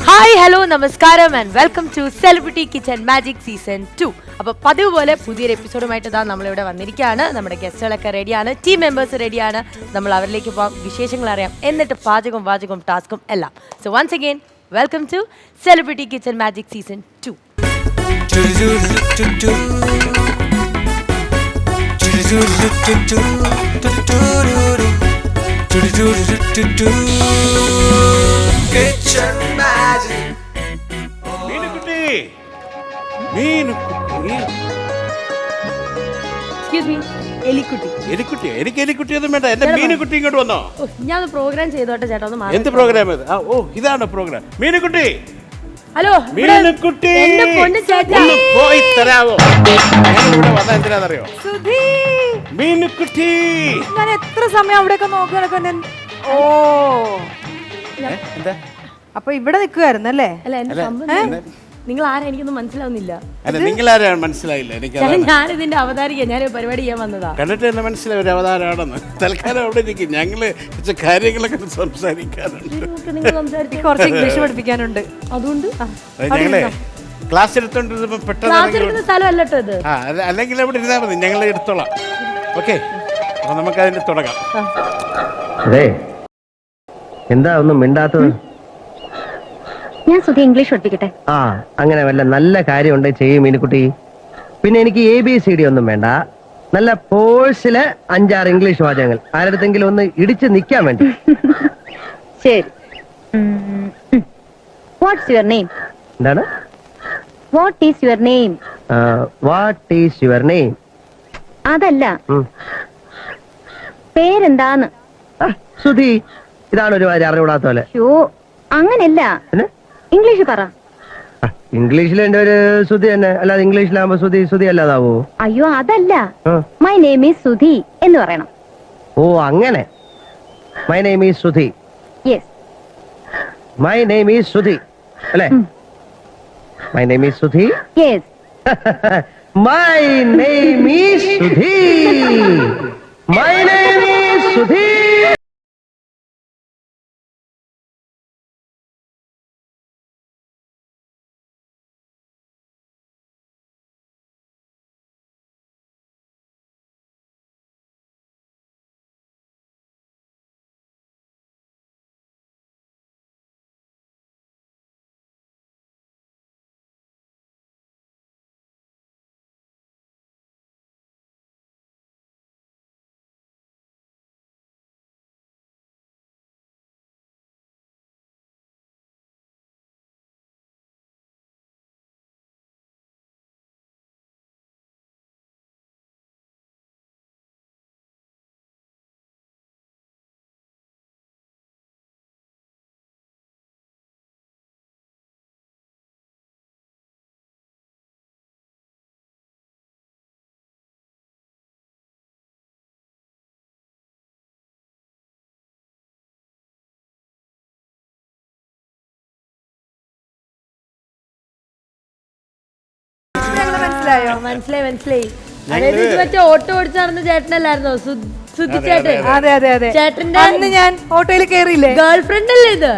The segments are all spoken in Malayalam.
ഹായ് ഹലോ നമസ്കാരം and welcome to celebrity kitchen magic season 2. അപ്പോൾ പതിവ് പോലെ പുതിയൊരു എപ്പിസോഡുമായിട്ട് നമ്മളിവിടെ വന്നിരിക്കുകയാണ്. നമ്മുടെ ഗസ്റ്റുകളൊക്കെ റെഡിയാണ്, ടീം മെമ്പേഴ്സ് റെഡിയാണ്. നമ്മൾ അവരിലേക്ക് പോകാം, വിശേഷങ്ങൾ അറിയാം, എന്നിട്ട് പാചകവും ടാസ്കും എല്ലാം. So once again welcome to celebrity kitchen magic season 2. Kitchen magic. Excuse me, എലിക്കുട്ടി. എനിക്ക് എലിക്കുട്ടിയൊന്നും വേണ്ട. എന്റെ മീനുകുട്ടി ഇങ്ങോട്ട് വന്നോ? ഞാൻ പ്രോഗ്രാം ചെയ്തോട്ടെ ചേട്ടാ, ഒന്ന് മാറി. എന്ത് പ്രോഗ്രാം ഇത്? ഓ ഇതാണ് പ്രോഗ്രാം. മീനുകുട്ടി, ഹലോ മീനുകുട്ടി, എന്റെ പൊന്നു ചേട്ടാ, ഒന്ന് പോയി തരാവോ? ഇവിടെ വന്ന എന്തിനാണെന്നറിയോ? മീനുകുട്ടി, ഞാൻ എത്ര സമയം അവിടെയൊക്കെ നോക്കി നടക്കുന്നു. ഓ എന്താ? അപ്പൊ ഇവിടെ നിൽക്കുവായിരുന്നല്ലേ? അല്ല എന്റെ സംഭവം നിങ്ങൾ ആരാ എനിക്കൊന്നും മനസ്സിലാവുന്നില്ല. അല്ല നിങ്ങളാരാണ് മനസ്സിലായില്ല. എനിക്ക് ഞാൻ ഇതിന്റെ അവതാരിക, ഞാൻ പരിപാടി ചെയ്യാൻ വന്നതാ. കണ്ടിട്ട് തന്നെ മനസ്സിലായി ഒരു അവതാരമാണെന്ന്. തൽക്കാലം അവിടെ ഇരിക്കും, ഞങ്ങള് കാര്യങ്ങളൊക്കെ സംസാരിക്കാറുണ്ട്. നിങ്ങൾ സംസാരിച്ചു, കുറച്ച് ഇംഗ്ലീഷ് പഠിപ്പിക്കാനുണ്ട്. അതുകൊണ്ട് ഞങ്ങളെ ക്ലാസ് എടുത്തോണ്ടിരുന്നപ്പോ ക്ലാസ് എടുക്കുന്ന സ്ഥലം അല്ലട്ടോ ഇത്. അല്ലെങ്കിൽ അവിടെ ഇരുന്നാൽ മതി, ഞങ്ങൾ എടുത്തോളാം. ഓക്കെ, അപ്പൊ നമുക്ക് അതിന് തുടങ്ങാം. അതെ, എന്താ ഒന്നും മിണ്ടാത്തത്? ഞാൻ സുധി ഇംഗ്ലീഷ് പഠിപ്പിക്കട്ടെ. ആ, അങ്ങനെ വല്ല നല്ല കാര്യമുണ്ട് ചെയ്യും മീനുക്കുട്ടി. പിന്നെ എനിക്ക് ABCD ഒന്നും വേണ്ട, നല്ല പോഴ്സില് 5-6 ഇംഗ്ലീഷ് വാചകങ്ങൾ ആരടുത്തെങ്കിലും ഒന്ന് ഇടിച്ച് നിൽക്കാൻ വേണ്ടി. ശരി. What's your name? എന്താണ്? What is your name? What is your name? അതല്ല, പേരെന്താന്ന്. സുധി. ഇതാണ് ഒരു കാര്യം അറിഞ്ഞുകൂടാത്ത പോലെ. യോ, അങ്ങനല്ല, ഇംഗ്ലീഷ് പറ. ഇംഗ്ലീഷിൽ എന്റെ ഒരു സുധി തന്നെ, അല്ലാതെ ഇംഗ്ലീഷിലാകുമ്പോ സുധി അല്ലാതാവോ? അയ്യോ അതല്ല, മൈ നെയിം ഈസ് സുധി എന്ന് പറയണം. ഓ അങ്ങനെ. My name is Sudhi. Yes, my name is Sudhi അല്ലേ? My name is Sudhi. Yes. My name is Sudhi. My name is Sudhi. മനസ്സിലായി. അതായത് ഇത് മറ്റേ ഓട്ടോ ഓടിച്ചു നടന്ന ചേട്ടനല്ലായിരുന്നോ? സുധി ചേട്ടൻ. അതെ അതെ അതെ, ചേട്ടന്റെ അന്ന് ഞാൻ ഓട്ടോയിൽ കയറിയില്ലേ? ഗേൾ ഫ്രണ്ട് അല്ലേ ഇത്?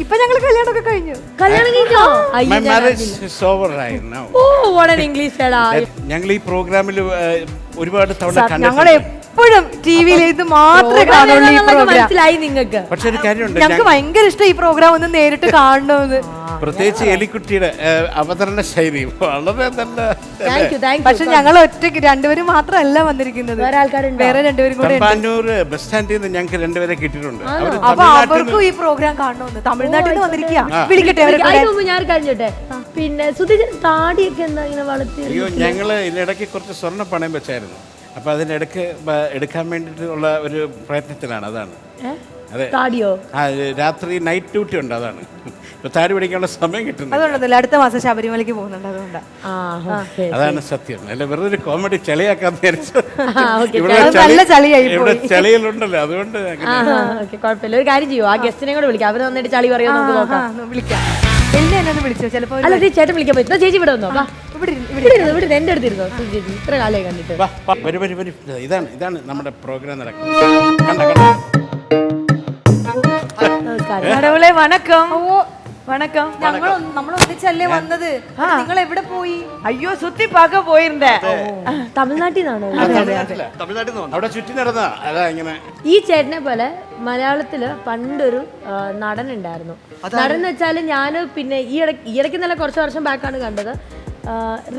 ഇപ്പൊ ഞങ്ങള് കല്യാണമൊക്കെ കഴിഞ്ഞു. കല്യാണം കഴിഞ്ഞോ? My marriage is over right now. Oh what an English ചേടാ. ഞങ്ങൾ ഈ പ്രോഗ്രാമിൽ ഒരുപാട് തവണ ഞങ്ങൾ എപ്പോഴും ടിവിയിൽ ഇത് മാത്രമേ കാണുള്ളൂ ഈ പ്രോഗ്രാം. മനസ്സിലായി നിങ്ങൾക്ക്? പക്ഷെ ഒരു കാര്യമുണ്ട്, ഞങ്ങൾക്ക് ഭയങ്കര ഇഷ്ടം ഈ പ്രോഗ്രാം ഒന്ന് നേരിട്ട് കാണണമെന്ന്. പ്രത്യേകിച്ച് എലിക്കുട്ടിയുടെ അവതരണ ശൈലി വളരെ നല്ല. പക്ഷെ ഞങ്ങൾ ഒറ്റയ്ക്ക് രണ്ടുപേരും മാത്രമല്ല വന്നിരിക്കുന്നത്, വേറെ രണ്ടുപേരും കൂടെ. തമ്പാനൂർ ബസ് സ്റ്റാൻഡിൽ നിന്ന് ഞങ്ങൾക്ക് രണ്ടുപേരെ കിട്ടിയിട്ടുണ്ട്. അപ്പൊ അവർക്കും ഈ പ്രോഗ്രാം കാണണമെന്ന് തമിഴ്നാട്ടിൽ നിന്ന് വന്നിരിക്കുക. വിളിക്കട്ടെ അവരെ. ഞാൻ കഴിഞ്ഞോട്ടെ. പിന്നെ സുധി താടിയൊക്കെ എന്താ ഇങ്ങനെ വളർത്തി? അയ്യോ, ഞങ്ങള് ഇതിനിടയ്ക്ക് കുറച്ച് സ്വർണ്ണ പണയം വെച്ചായിരുന്നു. അപ്പൊ അതിനിടയ്ക്ക് എടുക്കാൻ വേണ്ടിയിട്ടുള്ള ഒരു പ്രയത്നത്തിലാണ്. അതാണ്. അതെ, രാത്രി നൈറ്റ് ഡ്യൂട്ടി ഉണ്ട്. അതാണ് ഇപ്പൊ താടി പിടിക്കാനുള്ള സമയം കിട്ടുന്നത്. അതുകൊണ്ടല്ല, അടുത്ത മാസം ശബരിമലയ്ക്ക് പോകുന്നുണ്ട്, അതുകൊണ്ടാണ്. അതാണ് സത്യം. അല്ല, വെറുതെ ഒരു കോമഡി ചളിയാക്കാന്ന് വിചാരിച്ചു. ഇവിടെ ചളിയിലുണ്ടല്ലോ, അതുകൊണ്ട് കുഴപ്പമില്ല. ഒരു കാര്യം ചെയ്യോ, ആ ഗസ്റ്റിനെ കൂടെ വിളിക്കാം, അവര് വന്നിട്ട് ചളി പറയാൻ നമുക്ക് നോക്കാം. വിളിക്കാം. എന്നെ എന്നെ വിളിച്ചോ? ചിലപ്പോ അല്ല, ചേട്ടൻ വിളിക്കാൻ പറ്റും. ചേച്ചി ഇവിടെ വന്നോ, ഇവിടെ എന്റെ അടുത്തിരുന്നോ? ചേച്ചി ഇത്ര കാലമായി കണ്ടിട്ട്. ഇതാണ് നമ്മുടെ പ്രോഗ്രാം നടക്കുന്നത്. കടവുളെ വണക്കം. വണക്കം. നമ്മൾ ഒന്നിച്ചല്ലേ വന്നത്, നിങ്ങൾ എവിടെ പോയി? അയ്യോ സുത്തി പാക്ക പോയിരുന്നേ. തമിഴ്നാട്ടിൽ നിന്നാണോ? അവിടെ ചുറ്റി നടന്ന അതാ ഇങ്ങനെ. ഈ ചേട്ടനെ പോലെ മലയാളത്തില് പണ്ടൊരു നടൻ ഉണ്ടായിരുന്നു. നടൻ എന്ന് വെച്ചാല് ഞാന് പിന്നെ ഈ ഇടയ്ക്ക് നല്ല കുറച്ച് വർഷം ബാക്കാണ് കണ്ടത്.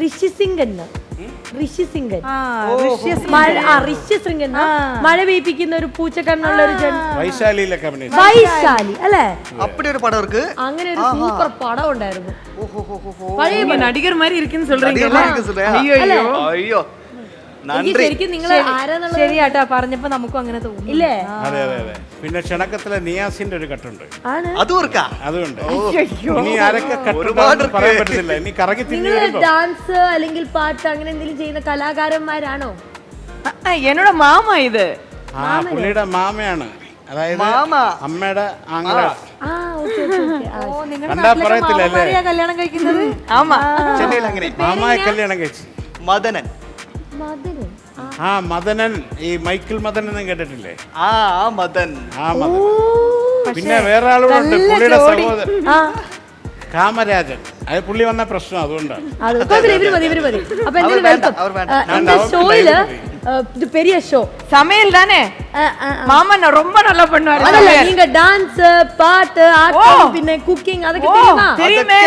ഋഷി സിംഗ് ഋഷി സിംഗ് മഴ പെയ്പ്പിക്കുന്ന ഒരു പൂച്ചക്കണ്ണുള്ള ഒരു വൈശാലി അല്ലേ? അങ്ങനെ ഒരു സൂപ്പർ പടം ഉണ്ടായിരുന്നു. പഴയ നടികർ മാതിരി ഇരിക്കുന്നു ശരിക്കും നിങ്ങൾ ആരാന്നുള്ളത് ശരിയാട്ടോ പറഞ്ഞപ്പോ നമുക്കും അങ്ങനെ തോന്നി ഇല്ലേ? അതെ അതെ അതെ. പിന്നെ ക്ഷണക്കത്തിലെ നിയാസിന്റെ ഒരു കട്ടുണ്ട്, അതുകൊണ്ട് ഇനി ആരൊക്കെ കട്ടുണ്ടാവും പറയാൻ പറ്റത്തില്ല. ഇനി കറങ്ങി നിങ്ങൾ ഡാൻസ് അല്ലെങ്കിൽ പാട്ട് അങ്ങനെ എന്തെങ്കിലും ചെയ്യുന്ന കലാകാരന്മാരാണോ? എന്നോട് മാമ ഇത് പുള്ളിയുടെ മാമയാണ്, അതായത് അമ്മയുടെ ആങ്ങള. കണ്ടാ പറയത്തില്ല അല്ലേ? കല്യാണം കഴിക്കുന്നത് മാമായ കല്യാണം കഴിച്ചു. മദനൻ മദനൻ, ഈ മൈക്കിൾ മദൻ എന്ന് കേട്ടിട്ടില്ലേ? മദൻ. പിന്നെ വേറെ ആളുകളുണ്ട്, പുള്ളിയുടെ സഹോദരൻ കാമരാജൻ. അത് പുള്ളി വന്ന പ്രശ്നം അതുകൊണ്ടാണ്. பெரிய ஷோ சமையல் தானே மாமா ரொம்ப நல்லா பண்ணுவாரு. அதல்ல நீங்க டான்ஸ் பாட்டு ஆட்டம் പിന്നെ കുക്കിംഗ് അതൊക്കെ தெரியுமா? தெரியுமே.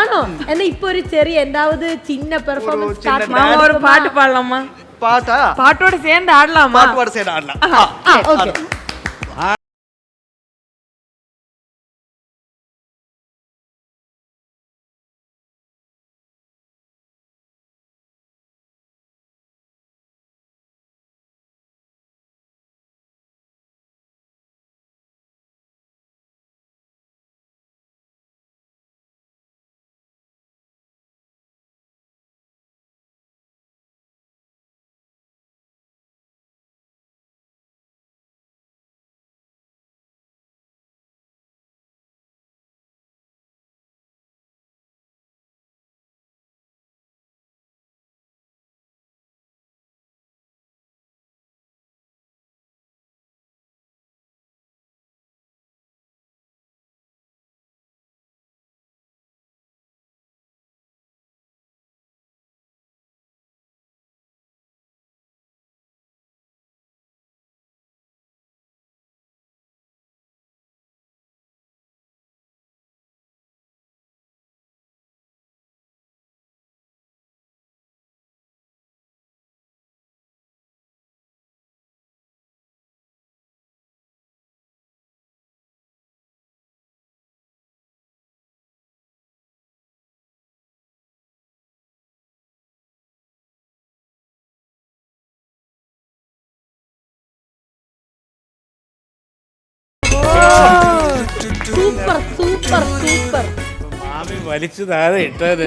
ആണോ? എന്നാ ഇപ്പോ ഒരു ചെറിയ എന്താவது சின்ன பெர்ஃபார்மன்ஸ் ஸ்டார்ட் மாமா ஒரு பாட்டு பாடலாமா? பாட்டா? பாட்டோட சேர்ந்து ஆடலாமா? பாட்டோட சேர்ந்து ஆடலாம். ஓகே. Super super super. മാമി വലിച്ചു താഴെ ഇട്ടത്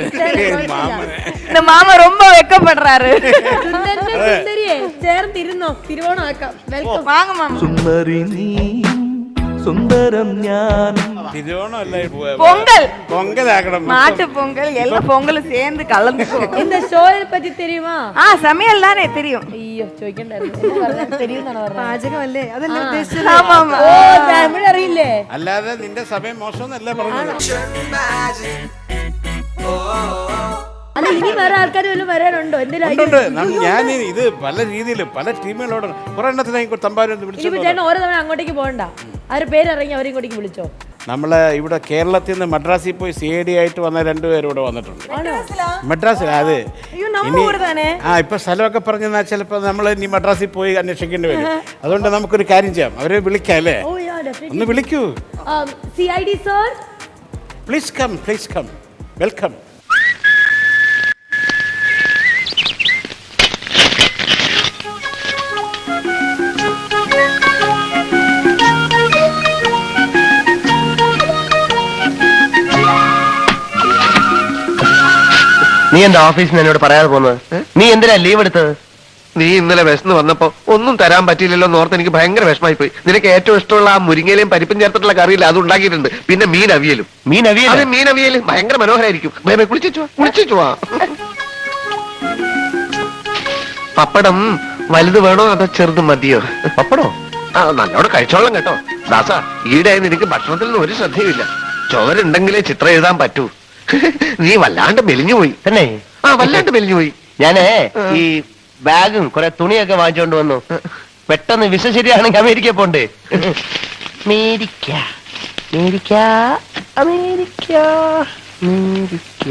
മാമനെ. இந்த மாமா ரொம்ப வெக்கப்படுறாரு. സുന്ദരിയെ ചേർന്നിരുന്നോ? തിരുവോണമാക്കാം. വെൽക്കം. வாங்க மாமா. സുന്ദരി നീ സുന്ദരം ഞാനും. തിരുവോണമല്ല, பொங்கல் പൊങ്കലാക്കണം. மாட்டு பொங்கல் எல்லா பொங்கலும் சேர்ந்து கலந்துக்கும். இந்த ஷோயை பத்தி தெரியுமா? சமையல் தானே தெரியும். അയ്യോ ചോദിക്കണ്ടായിരുന്നു. தெரியுന്നാണ് പറഞ്ഞത്. പാചകമല്ലേ അതല്ലേ ഉദ്ദേശിച്ചത്? ஆமா ஆமா. ഓ തമിഴ് അറിയില്ലേ? അല്ലാതെ നിന്റെ സമയം മോശമെന്നല്ല പറഞ്ഞത്. അല്ല ഇനി വേറെ ആൾക്കാർ വല്ലതും വരാനുണ്ടോ? ഉണ്ട്. ഞാൻ ഇത് പല രീതിയിൽ പല ടീമുകളോട് കുറെ എണ്ണത്തിനെ തമ്പാരും വിളിച്ചു. ചേട്ടൻ ഓരോ തവണ അങ്ങോട്ടേക്ക് പോകണ്ട. അവരുടെ പേരിറങ്ങി അവരെ ഇങ്ങോട്ടേക്ക് വിളിച്ചോ. നമ്മള് ഇവിടെ കേരളത്തിൽ നിന്ന് മദ്രാസിൽ പോയി CID ആയിട്ട് വന്ന 2 പേരും ഇവിടെ വന്നിട്ടുണ്ട്. മദ്രാസിൽ അത് ഇപ്പൊ സ്ഥലമൊക്കെ പറഞ്ഞാൽ ചിലപ്പോൾ നമ്മൾ ഇനി മദ്രാസിൽ പോയി അന്വേഷിക്കേണ്ടി വരും. അതുകൊണ്ട് നമുക്കൊരു കാര്യം ചെയ്യാം, അവരെ വിളിക്കാം അല്ലേ? ഒന്ന് വിളിക്കൂ. CID sir please come, please come, welcome. നീ എന്താ ഓഫീസിൽ നിന്ന് എന്നോട് പറയാതെ പോകുന്നത്? നീ എന്തിനാ ലീവ് എടുത്തത്? നീ ഇന്നലെ വിശന്ന് വന്നപ്പോ ഒന്നും തരാൻ പറ്റിയില്ലല്ലോ എന്ന് ഓർത്ത് എനിക്ക് ഭയങ്കര വിഷമായി പോയി. നിനക്ക് ഏറ്റവും ഇഷ്ടമുള്ള ആ മുരിങ്ങയിലും പരിപ്പും ചേർത്തിട്ടുള്ള കറിയില്ല, അത് ഉണ്ടാക്കിയിട്ടുണ്ട്. പിന്നെ മീൻ അവിയലും. മീൻ അവിയലും ഭയങ്കര മനോഹരമായിരിക്കും. കുളിച്ചു വാ. പപ്പടം വലുത് വേണോ അതോ ചെറുത് മതിയോ? പപ്പടോ നല്ലോണം കഴിച്ചോളാം കേട്ടോ. ദാസ ഈടെ നിനക്ക് ഭക്ഷണത്തിൽ നിന്ന് ഒരു ശ്രദ്ധയുമില്ല. ചോരുണ്ടെങ്കിലേ ചിത്രം എഴുതാൻ പറ്റൂ. നീ വല്ലാണ്ട് മെലിഞ്ഞു പോയി. തന്നെ വല്ലാണ്ട് മെലിഞ്ഞു പോയി. ഞാനേ ഈ ബാഗും കുറെ തുണിയൊക്കെ വാങ്ങിച്ചോണ്ട് വന്നു. പെട്ടെന്ന് വിസ ശരിയാണെങ്കിൽ അമേരിക്ക പോണ്ടേ. America America America America.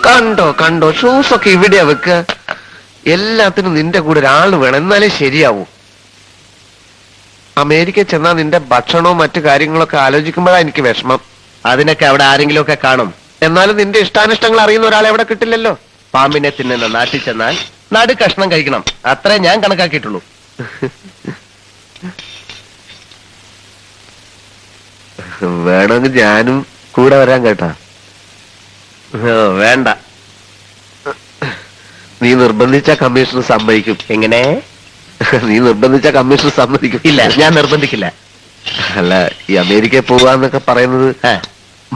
കണ്ടോ കണ്ടോ, ഷൂസ് ഒക്കെ ഇവിടെയാ വെക്കുക. എല്ലാത്തിനും നിന്റെ കൂടെ ഒരാൾ വേണം, എന്നാലേ ശരിയാവൂ. അമേരിക്ക ചെന്നാ നിന്റെ ഭക്ഷണവും മറ്റു കാര്യങ്ങളൊക്കെ ആലോചിക്കുമ്പോഴാ എനിക്ക് വിഷമം. അതിനൊക്കെ അവിടെ ആരെങ്കിലും ഒക്കെ കാണും. എന്നാലും നിന്റെ ഇഷ്ടാനിഷ്ടങ്ങൾ അറിയുന്ന ഒരാളെ അവിടെ കിട്ടില്ലല്ലോ. പാമ്പിനെ തിന്നുന്ന നാട്ടിൽ ചെന്നാൽ നടു കഷ്ണം കഴിക്കണം, അത്രേ ഞാൻ കണക്കാക്കിയിട്ടുള്ളൂ. വേണമെങ്കിൽ ഞാനും കൂടെ വരാൻ കേട്ടാ. വേണ്ട, നീ നിർബന്ധിച്ച കമ്മീഷണർ സമ്മതിക്കും. എങ്ങനെ? നീ നിർബന്ധിച്ച കമ്മീഷണർ സമ്മതിക്കും. ഇല്ല, ഞാൻ നിർബന്ധിക്കില്ല. അല്ല, ഈ അമേരിക്കയിൽ പോവാന്നൊക്കെ പറയുന്നത്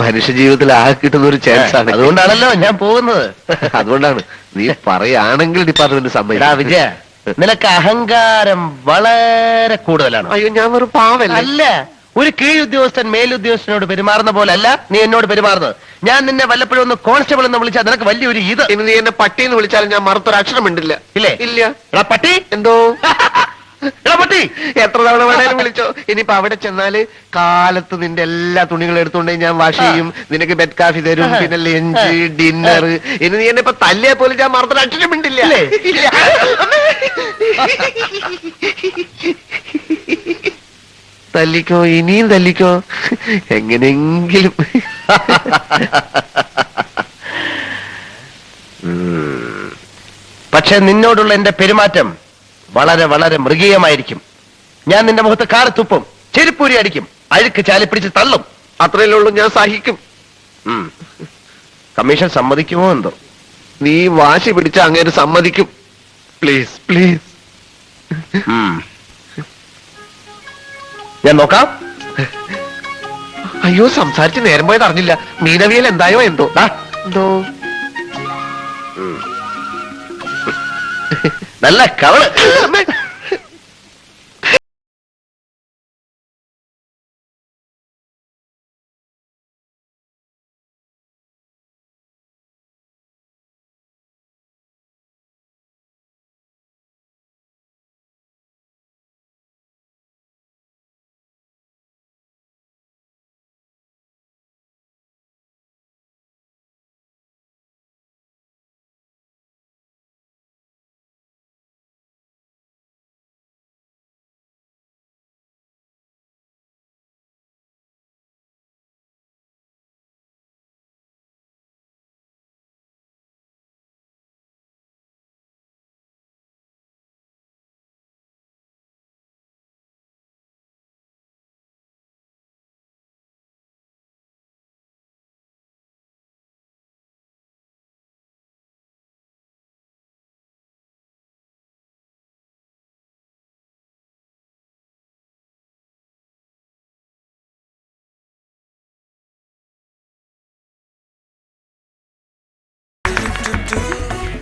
മനുഷ്യ ജീവിതത്തിൽ ആകെ കിട്ടുന്ന ഒരു ചാൻസ് ആണ്. അതുകൊണ്ടാണല്ലോ ഞാൻ പോകുന്നത്. അതുകൊണ്ടാണ് നീ പറയുകയാണെങ്കിൽ ഡിപ്പാർട്ട്മെന്റ് എടാ സമ്മതിക്കും. വിജയ, നിനക്ക് അഹങ്കാരം വളരെ കൂടുതലാണ്. അയ്യോ, ഞാൻ വെറും പാവല്ല. അല്ല, ഒരു കീഴുദ്യോഗസ്ഥൻ മേലുദ്യോഗസ്ഥനോട് പെരുമാറുന്ന പോലെ അല്ല നീ എന്നോട് പെരുമാറുന്നത്. ഞാൻ നിന്നെ വല്ലപ്പോഴും ഒന്ന് കോൺസ്റ്റബിൾ എന്ന് വിളിച്ചാൽ നിനക്ക് വലിയൊരു ഇത്. ഇനി നീ എന്നെ പട്ടിന്ന് വിളിച്ചാലും ഞാൻ മറുത്തൊരു അക്ഷരം മിണ്ടില്ല. ഇല്ലേ? ഇല്ല. എടാ പട്ടി, എന്തോ എടാ പട്ടി, എത്ര തവണ വേണേലും വിളിച്ചോ. ഇനിയിപ്പോ അവിടെ ചെന്നാല് കാലത്ത് നിന്റെ എല്ലാ തുണികളും എടുത്തുകൊണ്ടേ ഞാൻ വാഷ് ചെയ്യും. നിനക്ക് ബെഡ് കാഫി തരും, പിന്നെ ലഞ്ച്, ഡിന്നർ. ഇനി നീ എന്നെ ഇപ്പൊ തല്ലിയെ പോലും ഞാൻ മറുത്തൊരു അക്ഷരം മിണ്ടില്ല. ഇല്ല. തല്ലിക്കോ, ഇനിയും തല്ലിക്കോ, എങ്ങനെയെങ്കിലും. പക്ഷെ നിന്നോടുള്ള എന്റെ പെരുമാറ്റം വളരെ വളരെ മൃഗീയമായിരിക്കും. ഞാൻ നിന്റെ മുഖത്ത് കാറി തുപ്പും, ചെരുപ്പൂരി അടിക്കും, അഴുക്ക് ചാലിപ്പിടിച്ച് തള്ളും. അത്രയല്ലേ ഉള്ളൂ, ഞാൻ സഹിക്കും. കമ്മീഷൻ സമ്മതിക്കുമോ എന്തോ? നീ വാശി പിടിച്ച അങ്ങേര് സമ്മതിക്കും. Please please. ഞാൻ നോക്കാം. അയ്യോ, സംസാരിച്ച് നേരം പോയത് അറിഞ്ഞില്ല. മീനവിയൽ എന്തായോ എന്തോ. എന്തോ നല്ല കവള്.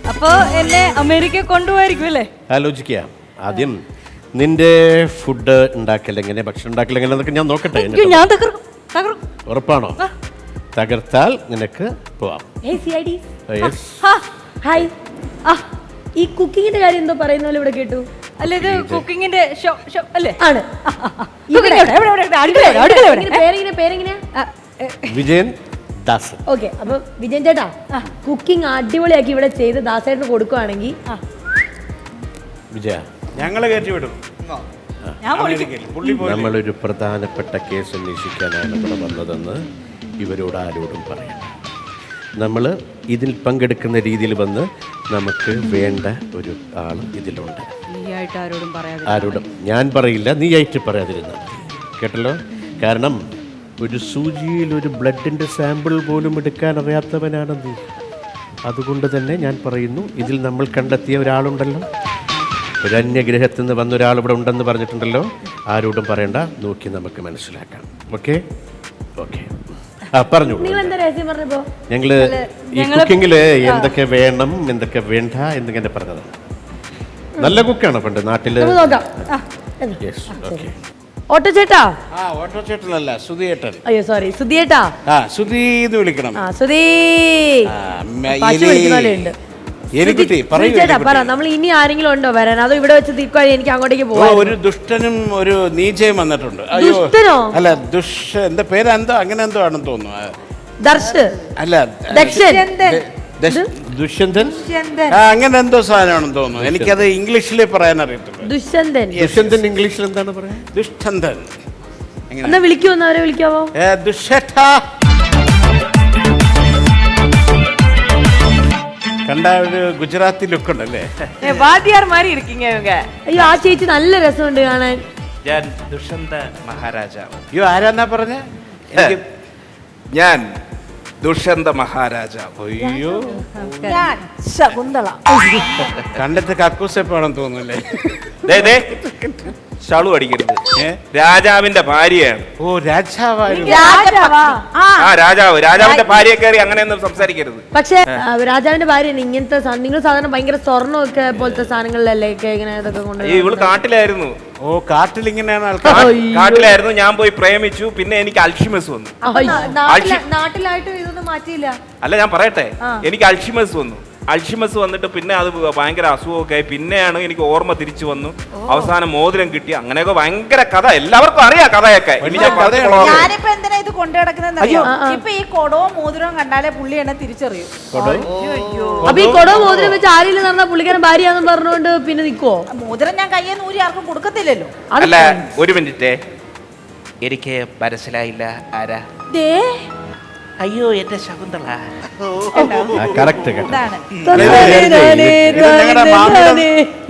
അപ്പൊ എന്നെ അമേരിക്ക കൊണ്ടുപോയിരിക്കും അല്ലേ? ആലോചിക്കുക ആദ്യം. നിന്റെ ഫുഡ് ഉണ്ടാക്കൽ എങ്ങനെ, ഭക്ഷണം ഉണ്ടാക്കൽ എങ്ങനെ എന്നൊക്കെ ഞാൻ നോക്കട്ടെ. ഞാൻ തകർക്കും. ഉറപ്പാണോ? തകർത്താൽ നിനക്ക് പോവാം. Yes. ഹായ്. ഈ കുക്കിങ്ങിന്റെ കാര്യം എന്തോ പറയുന്ന പോലെ ഇവിടെ കേട്ടു. അല്ല, ഇത് കുക്കിങ്ങിന്റെ ഷോ അല്ലേ? ആണ്. പേരെങ്ങനെയാ? വിജയൻ ദാസൻ. ഓക്കെ, അപ്പൊ വിജയൻ ചേട്ടാ കുക്കിംഗ് അടിപൊളിയാക്കി ഇവിടെ ചെയ്ത് ദാസേട്ടന് കൊടുക്കുവാണെങ്കിൽ വിജയ, ഞങ്ങളെ കയറ്റി വിടും. നമ്മളൊരു പ്രധാനപ്പെട്ട കേസ് അന്വേഷിക്കാനാണ് ഇവിടെ വന്നതെന്ന് ഇവരോട് ആരോടും പറയണം. നമ്മൾ ഇതിൽ പങ്കെടുക്കുന്ന രീതിയിൽ വന്ന് നമുക്ക് വേണ്ട ഒരു ആൾ ഇതിലുണ്ട്. ആരോടും ഞാൻ പറയില്ല, നീ ആയിട്ട് പറയാതിരുന്നാൽ കേട്ടല്ലോ. കാരണം ഒരു സൂചിയിൽ ഒരു ബ്ലഡിൻ്റെ സാമ്പിൾ പോലും എടുക്കാൻ അറിയാത്തവനാണ് നീ. അതുകൊണ്ട് തന്നെ ഞാൻ പറയുന്നു, ഇതിൽ നമ്മൾ കണ്ടെത്തിയ ഒരാളുണ്ടല്ലോ, ഒരു അന്യഗ്രഹത്തിൽ നിന്ന് വന്ന ഒരാൾ ഇവിടെ ഉണ്ടെന്ന് പറഞ്ഞിട്ടുണ്ടല്ലോ. ആരോടും പറയണ്ട, നോക്കി നമുക്ക് മനസ്സിലാക്കാം. Okay okay. പറഞ്ഞു. നിങ്ങൾ എന്താ രഹസ്യം പറഞ്ഞപ്പോ? ഞങ്ങള് ഈ കുക്കിങ്ങില് എന്തൊക്കെ വേണം എന്തൊക്കെ വേണ്ട എന്നിങ്ങനെ പറഞ്ഞതാണ്. നല്ല കുക്കാണ് പണ്ട് നാട്ടില്. നമുക്ക് നോക്കാം. Yes, okay. ഓട്ടോ ചേട്ടാ. ഓട്ടോ ചേട്ടനല്ല, സുധിയേട്ടൻ. അയ്യോ സോറി, സുധിയേട്ടാ. സുധി എന്ന് വിളിക്കണം. സുധീ. പശു വിളിക്കുന്ന പോലെയുണ്ട്. എലിക്കുട്ടി ചേട്ടാ പറ, നമ്മൾ ഇനി ആരെങ്കിലും ഉണ്ടോ വരാൻ? അതോ ഇവിടെ വെച്ച് തീർക്കാതെ എനിക്ക് അങ്ങോട്ടേക്ക് പോവാം. ഒരു ദുഷ്ടനും ഒരു നീചയും വന്നിട്ടുണ്ട്. ദുഷ്ടനോ? അല്ല, എന്താ പേര് എന്തോ അങ്ങനെ എന്തോ ആണെന്ന് തോന്നുന്നു. ദർശ് അല്ല, ദക്ഷൻ. ദുഷ്യന്തൻ അങ്ങനെ എന്തോ സാധനമാണെന്ന് തോന്നുന്നു. എനിക്കത് ഇംഗ്ലീഷിൽ പറയാൻ അറിയത്തില്ല. ദുഷ്യന്തൻ. ദുഷ്യന്തൻ ഇംഗ്ലീഷിൽ എന്താണ് പറയാ? ദുഷ്ടന്തൻ. എന്നാ വിളിക്കുമോ? അവരെ വിളിക്കാവോ? ദുഷേട്ടാ. കണ്ട ഒരു ഗുജറാത്തി ലുക്ക് ഉണ്ടല്ലേ? വാദ്യാർമാരി ഇരിക്കീங்க ഇവங்க. അയ്യോ ആ ചേച്ചി നല്ല രസമുണ്ട് കാണാൻ. ഞാൻ ദുഷ്യന്ത മഹാരാജാവ്. അയ്യോ ആരാന്നാ പറഞ്ഞ? ഞാൻ ദുഷ്യന്ത മഹാരാജാവ്. അയ്യോ ഞാൻ ശകുന്തള. കണ്ടിട്ട് കക്കൂസെപ്പാണെന്ന് തോന്നുന്നല്ലേ? ഷളു അടിക്കരുത്. രാജാവിന്റെ ഭാര്യയാണ്. ഓ രാജാവായിരുന്നു. രാജാവിന്റെ ഭാര്യയെ കയറി അങ്ങനെയൊന്നും സംസാരിക്കരുത്. പക്ഷെ രാജാവിന്റെ ഭാര്യ ഇങ്ങനത്തെ നിങ്ങൾ സാധാരണ ഭയങ്കര സ്വർണ്ണമൊക്കെ പോലത്തെ സാധനങ്ങളിലല്ലേ ഇങ്ങനെ ഇതൊക്കെ കൊണ്ട്. ഇവള് കാട്ടിലായിരുന്നു. ഓ കാട്ടിൽ ഇങ്ങനെയാണ് ആൾക്കാർ. കാട്ടിലായിരുന്നു. ഞാൻ പോയി പ്രേമിച്ചു. പിന്നെ എനിക്ക് അൽഷിമസ് വന്നു. നാട്ടിലായിട്ട് ഇതൊന്നും മാറ്റിയില്ല. അല്ല ഞാൻ പറയട്ടെ, എനിക്ക് അൽഷിമസ് വന്നു. അൽഷിമസ് വന്നിട്ട് പിന്നെ അത് ഭയങ്കര അസുഖമൊക്കെ ആയി. പിന്നെയാണ് എനിക്ക് ഓർമ്മ തിരിച്ചു വന്നു. അവസാനം മോതിരം കിട്ടി. അങ്ങനെയൊക്കെ ഭയങ്കര കഥ, എല്ലാവർക്കും അറിയാം കഥയൊക്കെ. ഞാനിപ്പോ എന്തിനാ ഇത് കൊണ്ടു നടക്കുന്നറിയോ? ഇപ്പൊ ഈ കൊടവും മോതിരവും കണ്ടാലേ പുള്ളി എന്നെ തിരിച്ചറിയൂ. അപ്പൊ ഈ കൊടവും മോതിരം വെച്ച് ആരെങ്കിലും പറഞ്ഞാൽ പുള്ളിക്കാരൻ ഭാര്യയാണെന്ന് പറഞ്ഞുകൊണ്ട് പിന്നെ നിൽക്കുവോ? മോതിരം ഞാൻ കയ്യിൽ നൂരി ആർക്കും കൊടുക്കത്തില്ലല്ലോ. അല്ല ഒരു മിനിറ്റ്, എനിക്ക് മനസ്സിലായില്ല ആരാ? അയ്യോ എന്റെ ശകുന്തള.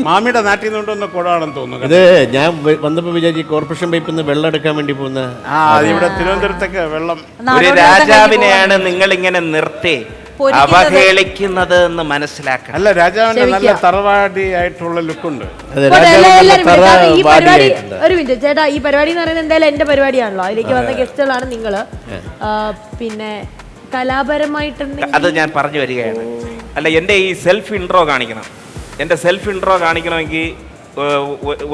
മാമിയുടെ നാട്ടിൽ നിന്ന് കൊണ്ടുവന്ന കുടമാണെന്ന് തോന്നുന്നു. ഇത് ഞാൻ വന്നപ്പോ വിചാരിച്ചു കോർപ്പറേഷൻ പൈപ്പിൽ നിന്ന് വെള്ളം എടുക്കാൻ വേണ്ടി പോകുന്ന. ഇവിടെ തിരുവനന്തപുരത്തൊക്കെ വെള്ളം. ഒരു രാജാവിനെയാണ് നിങ്ങൾ ഇങ്ങനെ നിർത്തി അവഹേളിക്കുന്നത് എന്ന് മനസ്സിലാക്കണം. അല്ല, രാജാവിന്റെ നല്ല തറവാടി ആയിട്ടുള്ള ലുക്കുണ്ട്. ഈ പരിപാടി ഒരു മിനിറ്റ് ചേട്ടാ, ഈ പരിപാടി എന്ന് പറയുന്നത് എന്തായാലും എന്റെ പരിപാടിയാണല്ലോ. അതിലേക്ക് വന്ന ഗസ്റ്റുകളാണ് നിങ്ങള്. പിന്നെ കലാപരമായിട്ട് അത് ഞാൻ പറഞ്ഞു വരികയാണ്. അല്ല, എന്റെ ഈ സെൽഫ് ഇൻട്രോ കാണിക്കണം. എന്റെ സെൽഫ് ഇൻട്രോ കാണിക്കണമെങ്കിൽ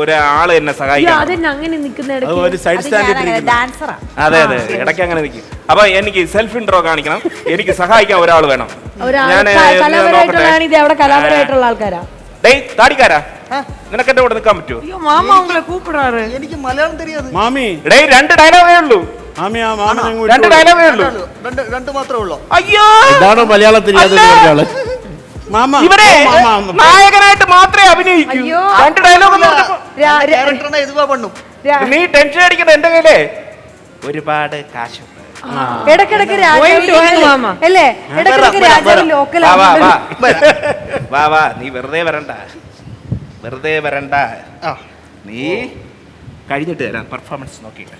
ഒരാള് എന്നെ സഹായിക്കണം. അങ്ങനെ നിൽക്കുന്ന അതെ അതെ, ഇടയ്ക്ക് അങ്ങനെ നിൽക്കും. അപ്പൊ എനിക്ക് സെൽഫ് ഇൻട്രോ കാണിക്കണം. എനിക്ക് സഹായിക്കാൻ ഒരാൾ വേണം. കലാപരമായിട്ടുള്ള ആൾക്കാരാ. താടിക്കാരാ, നിനക്ക് എന്റെ കൂടെ നിൽക്കാൻ പറ്റുമോ? എനിക്ക് മലയാളം தெரியாது. മാമി രണ്ട് ഡയലോഗേ ഉള്ളൂ. രണ്ട് ഡയലോഗേ ഉള്ളൂ. രണ്ട് മാത്രമേ ഉള്ളൂ. അയ്യോ, ഇതാണോ മലയാളം தெரியாது? ഇവരെ നായകനായിട്ട് മാത്രമേ അഭിനയിക്കൂ. രണ്ട് ഡയലോഗ് നീ ടെൻഷൻ അടിക്കണ്ട. എന്റെ കയ്യിലേ ഒരുപാട് കാശുണ്ട്. വാ വാ, നീ വെറുതെ വരണ്ട, വെറുതെ വരണ്ട. നീ കഴിഞ്ഞിട്ട് തരാം പെർഫോമൻസ് നോക്കിയിട്ട്.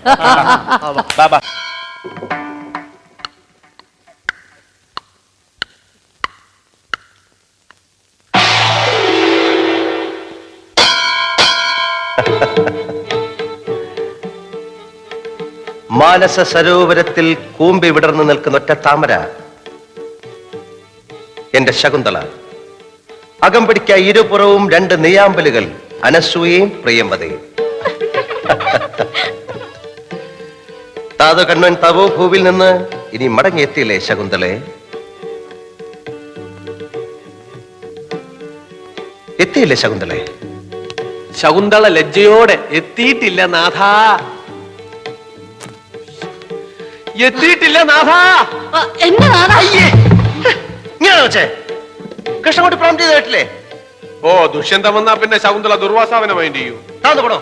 മാനസ സരോവരത്തിൽ കൂമ്പി വിടർന്നു നിൽക്കുന്ന ഒറ്റ താമര എന്റെ ശകുന്തള. അകം പിടിക്ക ഇരുപുറവും രണ്ട് നെയ്യാമ്പലുകൾ, അനസൂയയും പ്രിയംവതയും. താതു കണ്ണൻ തവോ ഭൂവിൽ നിന്ന് ഇനി മടങ്ങിയെത്തിയില്ലേ ശകുന്തളെ? എത്തിയില്ലേ ശകുന്തളെ? ശകുന്തള ലജ്ജയോടെ എത്തിയിട്ടില്ല നാഥാ, എത്തിയിട്ടില്ല നാഥാ. കൃഷ്ണൻകുട്ടി പ്രോംപ്റ്റ് ചെയ്തിട്ടില്ലേ? ഓ, ദുഷ്യന്തം വന്നാ പിന്നെ ശകുന്തള ദുർവാസാവിനെ മൈൻഡ് ചെയ്യൂ. താന്നുപടോ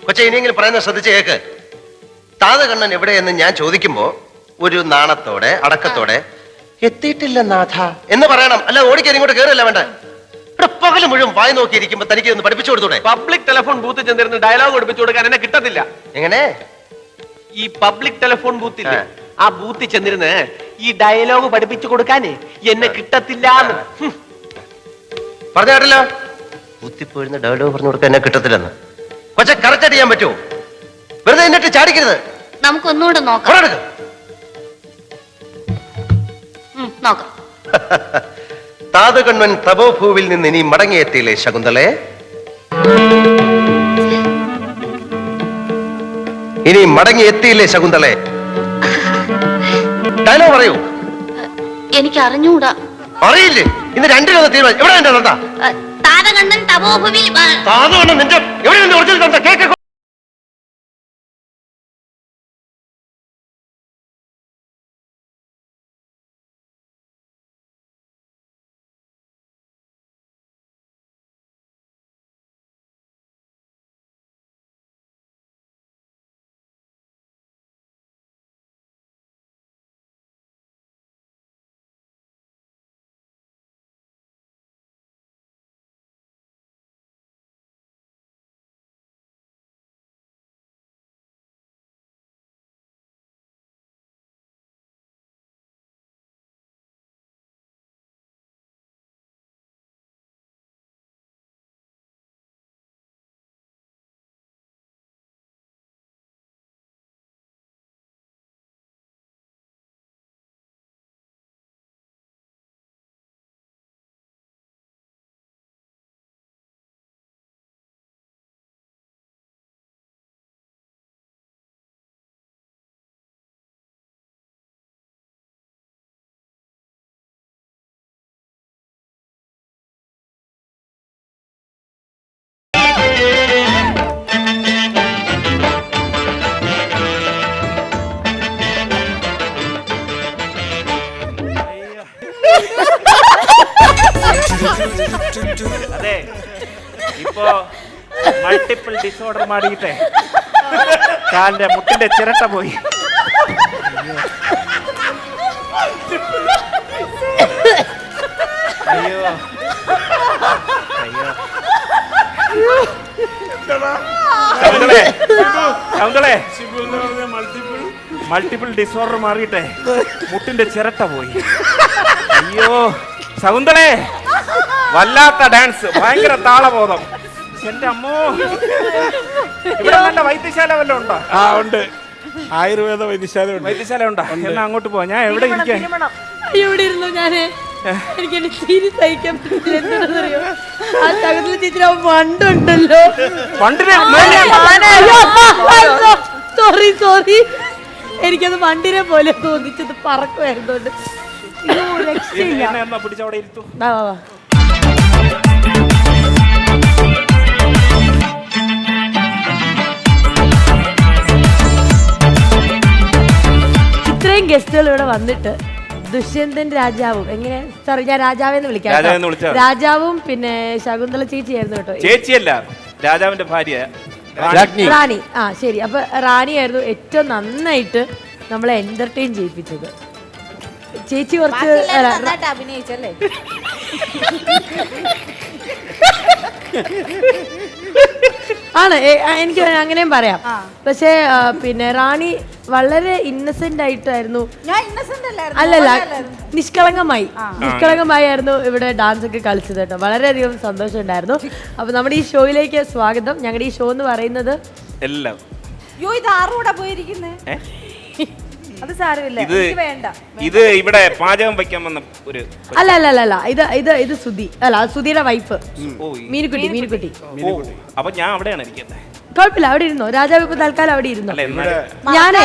കൊച്ചെ, ഇനിയെങ്കിലും പറയുന്നത് ശ്രദ്ധിച്ച് കേക്ക്. താതകണ്ണൻ എവിടെയെന്ന് ഞാൻ ചോദിക്കുമ്പോ ഒരു നാണത്തോടെ അടക്കത്തോടെ എത്തിയിട്ടില്ല നാഥ എന്ന് പറയണം. അല്ല ഓടിക്കാൻ ഇങ്ങോട്ട് കയറില്ല വേണ്ട. ഇവിടെ പകല് മുഴുവൻ വായി നോക്കിയിരിക്കുമ്പോ തനിക്ക് ഒന്ന് പഠിപ്പിച്ചു കൊടുത്തൂടെ? പബ്ലിക് ടെലിഫോൺ ബൂത്തിൽ ചെന്നിരുന്ന് ഡയലോഗ് പഠിപ്പിച്ചു കൊടുക്കാൻ എന്നെ കിട്ടത്തില്ല. എങ്ങനെ? ഈ പബ്ലിക് ടെലിഫോൺ ബൂത്തിൽ ആ ബൂത്തിൽ ചെന്നിരുന്ന് ഈ ഡയലോഗ് പഠിപ്പിച്ചു കൊടുക്കാനേ എന്നെ കിട്ടത്തില്ല. പറഞ്ഞ കേട്ടല്ലോ, ബൂത്തിപ്പോയിരുന്ന ഡയലോഗ് പറഞ്ഞു കൊടുക്കാൻ എന്നെ കിട്ടത്തില്ലെന്ന്. കൊച്ചെ കറക്റ്റ് ചെയ്യാൻ പറ്റുമോ? വെറുതെ എന്നിട്ട് ചാടിക്കരുത്. നമുക്കൊന്നുകൂടെ നോക്കാം. നോക്കാം. താതകണ്ണൻ തപോഭൂവിൽ നിന്ന് ഇനി മടങ്ങിയെത്തിയില്ലേ ശകുന്തളെ? ഇനി മടങ്ങിയെത്തിയില്ലേ ശകുന്തളെ? ഡയലോഗ് പറയൂ. എനിക്ക് അറിഞ്ഞൂടാ. അറിയില്ലേ? ഇന്ന് രണ്ടിലൊന്ന് തീരുമാനം. എവിടെ എന്റെ തന്ത? താതകണ്ണൻ തപോഭൂവിൽ. താതകണ്ണൻ നിന്റെ എവിടെ നിന്ന് ഒറിജിനൽ തന്ത? കേക്ക്. അതെ, ഇപ്പോ മൾട്ടിപ്പിൾ ഡിസോർഡർ മാറിയിട്ടേ കാലിന്റെ മുട്ടിന്റെ ചിരട്ട പോയി. അയ്യോ അയ്യോ ശകുന്തളേ, മൾട്ടിപ്പിൾ ഡിസോർഡർ മാറിയിട്ടേ മുട്ടിന്റെ ചിരട്ട പോയി. അയ്യോ ശകുന്തളേ, വല്ലാത്ത ഡാൻസ്, ഭയങ്കര താളബോധം. എന്റെ അമ്മോ, ഇവിടെ നല്ല വൈദ്യശാല വല്ലതും ഉണ്ടോ? ആ ഉണ്ട്, ആയുർവേദ വൈദ്യശാല ഉണ്ടോ? എന്നാ അങ്ങോട്ട് പോവാ. ഞാൻ എവിടെ ഇരിക്കാൻ? ഇവിടെ ഇരുന്നു ഞാന്. എനിക്ക് എന്നെ തിരി സഹിക്കാൻ പറ്റില്ല. എന്താണെന്നറിയോ, ആ തകർന്ന ചേച്ചി വണ്ടുണ്ടല്ലോ. സോറി സോറി, എനിക്കത് വണ്ടിനെ പോലെ തോന്നിച്ചത്. പറക്കുമായിരുന്നോണ്ട് രക്ഷയില്ല. പിടിച്ചവിടെ ഇരുത്തു. വാ വാ വാ. ഇത്രയും ഗസ്റ്റുകൾ ഇവിടെ വന്നിട്ട് ദുഷ്യന്തൻ രാജാവും, എങ്ങനെ സോറി ഞാൻ രാജാവെന്ന് വിളിക്കാം, രാജാവും പിന്നെ ശകുന്തള ചേച്ചിയായിരുന്നു കേട്ടോ. ചേച്ചിയല്ല, രാജാവിന്റെ ഭാര്യ റാണി. ആ ശരി, അപ്പൊ റാണിയായിരുന്നു ഏറ്റവും നന്നായിട്ട് നമ്മളെ എന്റർടൈൻ ചെയ്യിപ്പിച്ചത്. ചേച്ചി കുറച്ച് അഭിനയിച്ചല്ലേ? ആണ്, എനിക്ക് അങ്ങനെയും പറയാം. പക്ഷേ പിന്നെ റാണി വളരെ ഇന്നസെന്റ് ആയിട്ടായിരുന്നു. അല്ലല്ല, നിഷ്കളങ്കമായിരുന്നു ഇവിടെ ഡാൻസ് ഒക്കെ കളിച്ചത് കേട്ടോ. വളരെയധികം സന്തോഷം ഉണ്ടായിരുന്നു. അപ്പൊ നമ്മുടെ ഈ ഷോയിലേക്ക് സ്വാഗതം. ഞങ്ങളുടെ ഈ ഷോ എന്ന് പറയുന്നത് എല്ലാം ഇത് ആറൂടെ പോയിരിക്കുന്നേ. അത് സാരമില്ല, വേണ്ട. ഇത് ഇവിടെ പാചകം വയ്ക്കാൻ വന്ന ഒരു അല്ല അല്ല അല്ല അല്ല, ഇത് സുധി അല്ല, സുധിയുടെ വൈഫ് മീനുക്കുട്ടി. അപ്പൊ ഞാൻ അവിടെയാണ് ഇരിക്കുന്നത്. കുഴപ്പമില്ല, അവിടെ ഇരുന്നോ. രാജാവ് ഇപ്പൊ തൽക്കാലം അവിടെ ഇരുന്നോ. ഞാനേ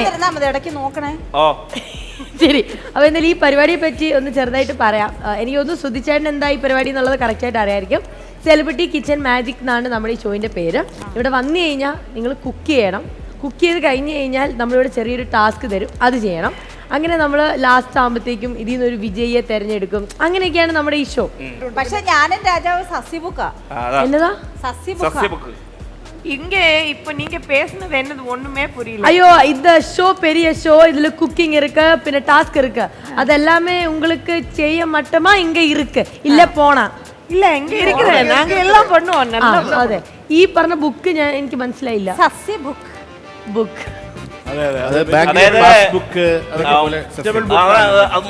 ഇടയ്ക്ക് നോക്കണേ. ഓ ശരി. അപ്പൊ എന്തായാലും ഈ പരിപാടിയെ പറ്റി ഒന്ന് ചെറുതായിട്ട് പറയാം. എനിക്കൊന്ന് സുധിച്ചേട്ടൻ എന്താ ഈ പരിപാടി എന്നുള്ളത് കറക്റ്റായിട്ട് അറിയായിരിക്കും. സെലിബ്രിറ്റി കിച്ചൺ മാജിക് എന്നാണ് നമ്മുടെ ഈ ഷോയിന്റെ പേര്. ഇവിടെ വന്നു കഴിഞ്ഞാൽ നിങ്ങൾ കുക്ക് ചെയ്യണം. കുക്ക് ചെയ്ത് കഴിഞ്ഞ് കഴിഞ്ഞാൽ നമ്മളിവിടെ ചെറിയൊരു ടാസ്ക് തരും, അത് ചെയ്യണം. അങ്ങനെ നമ്മൾ ലാസ്റ്റ് ആകുമ്പോഴത്തേക്കും ഇതിൽ നിന്നൊരു വിജയിയെ തെരഞ്ഞെടുക്കും. അങ്ങനെയൊക്കെയാണ് നമ്മുടെ ഈ ഷോ. പക്ഷെ ഞാനും രാജാവ് സസ്യബുക്കാ. എന്നതാ സസ്യബുക്ക്? இங்க இப்ப நீங்க பேசுனது என்னது ஒண்ணுமே புரியல. ஐயோ, இந்த ஷோ பெரிய ஷோ. இதுல குக்கிங் இருக்கு, பின்ன டாஸ்க் இருக்கு. அது எல்லாமே உங்களுக்கு செய்ய மட்டுமா இங்க இருக்கு, இல்ல போனா இல்ல இங்க இருக்குது, நாங்க எல்லாம் பண்ணுவோம். நல்லா അതെ. ഈ പറഞ്ഞ ബുക്ക് ഞാൻ എനിക്ക് മനസ്സിലായില്ല. സസ്യബുക്ക് ബുക്ക്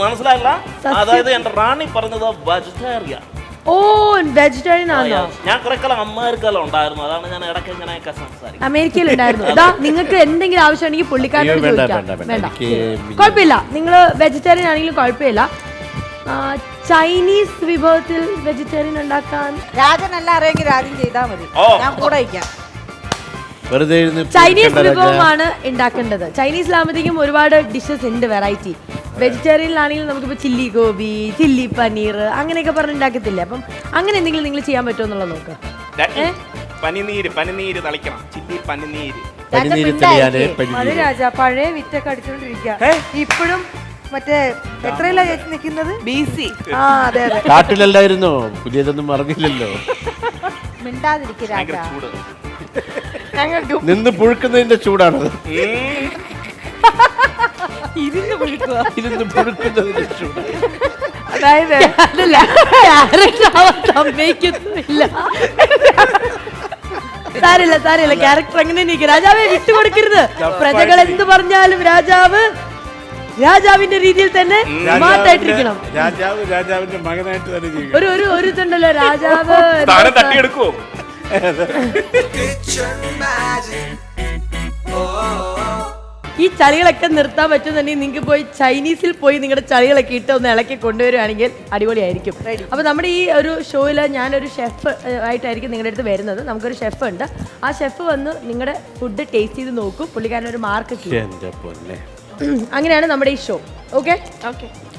മനസ്സിലായില്ല. അതായത് എന്റെ റാണി പറഞ്ഞത് വെജിറ്റേറിയൻ. ഓ, വെജിറ്റേറിയൻ ആണോ? ഞാൻ കുറെ കാലം അമ്മമാർക്കെല്ലാം ഉണ്ടായിരുന്നു, അതാണ് ഞാൻ ഇടയ്ക്ക് ഇങ്ങനെയൊക്കെ സംസാരിക്കും. അമേരിക്കയിൽ ഉണ്ടായിരുന്നു. ഇതാ, നിങ്ങൾക്ക് എന്തെങ്കിലും ആവശ്യമുണ്ടെങ്കിൽ പുള്ളിക്കാരനോട് ചോദിക്കാം. വേണ്ട, കുഴപ്പമില്ല. നിങ്ങൾ വെജിറ്റേറിയൻ ആണെങ്കിലും കുഴപ്പമില്ല. ചൈനീസ് വിഭവത്തിൽ വെജിറ്റേറിയൻ ഉണ്ടാക്കാൻ രാജനല്ല അറിയെങ്കിൽ രാജൻ ചെയ്താൽ മതി, ഞാൻ കൂടെ വയ്ക്കാം. വെറുതെ ചൈനീസ് വിഭവമാണ് ഉണ്ടാക്കേണ്ടത്. ചൈനീസിലാകുമ്പോഴത്തേക്കും ഒരുപാട് ഡിഷസ് ഉണ്ട്, വെറൈറ്റി. വെജിറ്റേറിയനിലാണെങ്കിൽ നമുക്കിപ്പോൾ ചില്ലി ഗോബി, ചില്ലി പനീർ അങ്ങനെയൊക്കെ പറഞ്ഞ് ഉണ്ടാക്കത്തില്ലേ? അപ്പം അങ്ങനെ എന്തെങ്കിലും നിങ്ങൾ ചെയ്യാൻ പറ്റുമോ എന്നുള്ളത് നോക്കുക. പനിനീര് തളിക്കണം, ചില്ലി പനിനീര്. അത് രാജ പഴയ വിറ്റൊക്കെ അടിച്ചോണ്ടിരിക്കുക ഇപ്പോഴും. മറ്റേ എത്രയല്ല ചേച്ചി നിൽക്കുന്നത്? BC. ആ അതെ അതെ. കാട്ടിലല്ലായിരുന്നോ? പുതിയതൊന്നും അറിഞ്ഞില്ലല്ലോ. മിണ്ടാതിരിക്കുക രാജ. നിന്ന് പുഴുക്കുന്നതിന്റെ ചൂടാണത്. ഇരുന്ന് പുഴുക്കുക. ഇരുന്ന് പുഴുക്കുന്നതിന്റെ ചൂട്. അതായത് അതല്ല, സമ്മതിക്കുന്നില്ല. സാരില്ല, ക്യാരക്ടർ അങ്ങനെ നിൽക്കുക. രാജാവെ വിട്ടുകൊടുക്കരുത്. പ്രജകൾ എന്ത് പറഞ്ഞാലും രാജാവിന്റെ രീതിയിൽ തന്നെ മാറ്റായിട്ടിരിക്കണം. രാജാവിന്റെ മകനായിട്ട് തന്നെ ജീവിക്കണം. ഒരു ഇതുണ്ടല്ലോ, രാജാവ് തട്ടിയെടുക്കുവോ? ഈ ചളികളൊക്കെ നിർത്താൻ പറ്റുന്നുണ്ടെങ്കിൽ നിങ്ങൾക്ക് പോയി ചൈനീസിൽ പോയി നിങ്ങളുടെ ചളികളൊക്കെ ഇട്ട് ഒന്ന് ഇളക്കി കൊണ്ടുവരുവാണെങ്കിൽ അടിപൊളിയായിരിക്കും. അപ്പോൾ നമ്മുടെ ഈ ഒരു ഷോയിൽ ഞാനൊരു ഷെഫ് ആയിട്ടായിരിക്കും നിങ്ങളുടെ അടുത്ത് വരുന്നത്. നമുക്കൊരു ഷെഫ് ഉണ്ട്. ആ ഷെഫ് വന്ന് നിങ്ങളുടെ ഫുഡ് ടേസ്റ്റ് ചെയ്ത് നോക്കും. പുള്ളിക്കാരനൊരു മാർക്ക് കിട്ടും. അങ്ങനെയാണ് നമ്മുടെ ഈ ഷോ. ഓക്കെ.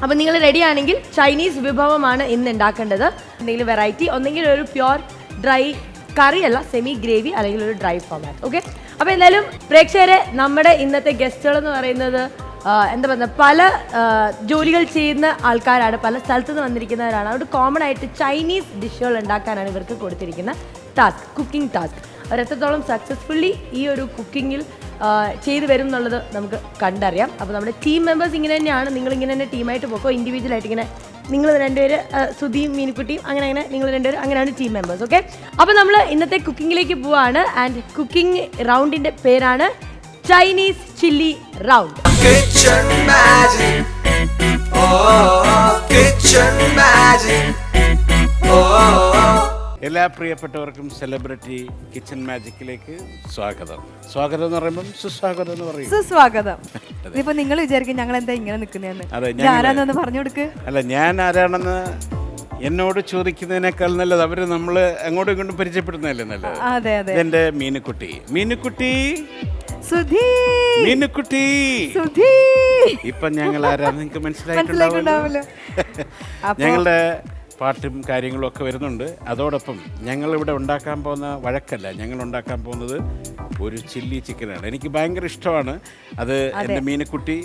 അപ്പം നിങ്ങൾ റെഡി ആണെങ്കിൽ ചൈനീസ് വിഭവമാണ് ഇന്ന് ഉണ്ടാക്കേണ്ടത്. എന്തെങ്കിലും വെറൈറ്റി, ഒന്നെങ്കിൽ ഒരു പ്യോർ ഡ്രൈ കറി അല്ല, സെമി ഗ്രേവി, അല്ലെങ്കിൽ ഒരു ഡ്രൈ ഫോമാറ്റ്. ഓക്കെ. അപ്പോൾ എന്തായാലും പ്രേക്ഷകരെ, നമ്മുടെ ഇന്നത്തെ ഗസ്റ്റുകൾ എന്ന് പറയുന്നത് എന്താ പറയുക, പല ജോലികൾ ചെയ്യുന്ന ആൾക്കാരാണ്, പല സ്ഥലത്തു നിന്ന് വന്നിരിക്കുന്നവരാണ്. അതുകൊണ്ട് കോമൺ ആയിട്ട് ചൈനീസ് ഡിഷുകൾ ഉണ്ടാക്കാനാണ് ഇവർക്ക് കൊടുത്തിരിക്കുന്ന ടാസ്ക്, കുക്കിംഗ് ടാസ്ക്. അവരെത്രത്തോളം സക്സസ്ഫുള്ളി ഈ ഒരു കുക്കിങ്ങിൽ ചെയ്തു വരും എന്നുള്ളത് നമുക്ക് കണ്ടറിയാം. അപ്പോൾ നമ്മുടെ ടീം മെമ്പേഴ്സ് ഇങ്ങനെ തന്നെയാണ്. നിങ്ങൾ ഇങ്ങനെ തന്നെ ടീമായിട്ട് പോക്കോ, ഇൻഡിവിജ്വലായിട്ട് ഇങ്ങനെ നിങ്ങൾ രണ്ടുപേര്, സുധിയും മീനുക്കുട്ടിയും, അങ്ങനെ നിങ്ങൾ രണ്ടുപേരും, അങ്ങനെയാണ് ടീം മെമ്പേഴ്സ്. ഓക്കെ. അപ്പോൾ നമ്മൾ ഇന്നത്തെ കുക്കിങ്ങിലേക്ക് പോവാണ്. ആൻഡ് കുക്കിംഗ് റൗണ്ടിൻ്റെ പേരാണ് ചൈനീസ് ചില്ലി റൗണ്ട്. എല്ലാ പ്രിയപ്പെട്ടവർക്കും സെലിബ്രിറ്റി കിച്ചൺ മാജിക്കിലേക്ക് സ്വാഗതം. സ്വാഗതം എന്ന് പറയുമ്പോൾ സുസ്വാഗതം എന്ന് പറയും. സുസ്വാഗതം. ഇതിപ്പോ നിങ്ങൾ വിചാരിക്കും ഞങ്ങൾ എന്താ ഇങ്ങനെ നിൽക്കുന്നതെന്ന്. ആരാണെന്ന് പറഞ്ഞു കൊടുക്ക്. അല്ല, ഞാൻ ആരാണെന്ന് എന്നോട് ചോദിക്കുന്നതിനേക്കാൾ നല്ലത് അവര് നമ്മള് അങ്ങോട്ടും ഇങ്ങോട്ടും പരിചയപ്പെടുന്നതല്ലേ നല്ലത്. അതെ അതെ. എന്റെ മീനുക്കുട്ടി സുധി. മീനുക്കുട്ടി. സുധി. ഇപ്പൊ ഞങ്ങൾ ആരാന്ന് നിങ്ങൾക്ക് മനസ്സിലായിട്ടുണ്ടാവുമല്ലോ. ഞങ്ങളുടെ പാട്ടും കാര്യങ്ങളും ഒക്കെ വരുന്നുണ്ട്. അതോടൊപ്പം ഞങ്ങളിവിടെ ഉണ്ടാക്കാൻ പോകുന്ന വഴക്കല്ല, ഞങ്ങൾ ഉണ്ടാക്കാൻ പോകുന്നത് ഒരു ചില്ലി ചിക്കനാണ്. എനിക്ക് ഭയങ്കര ഇഷ്ടമാണ് അത്. എൻ്റെ മീനുക്കുട്ടി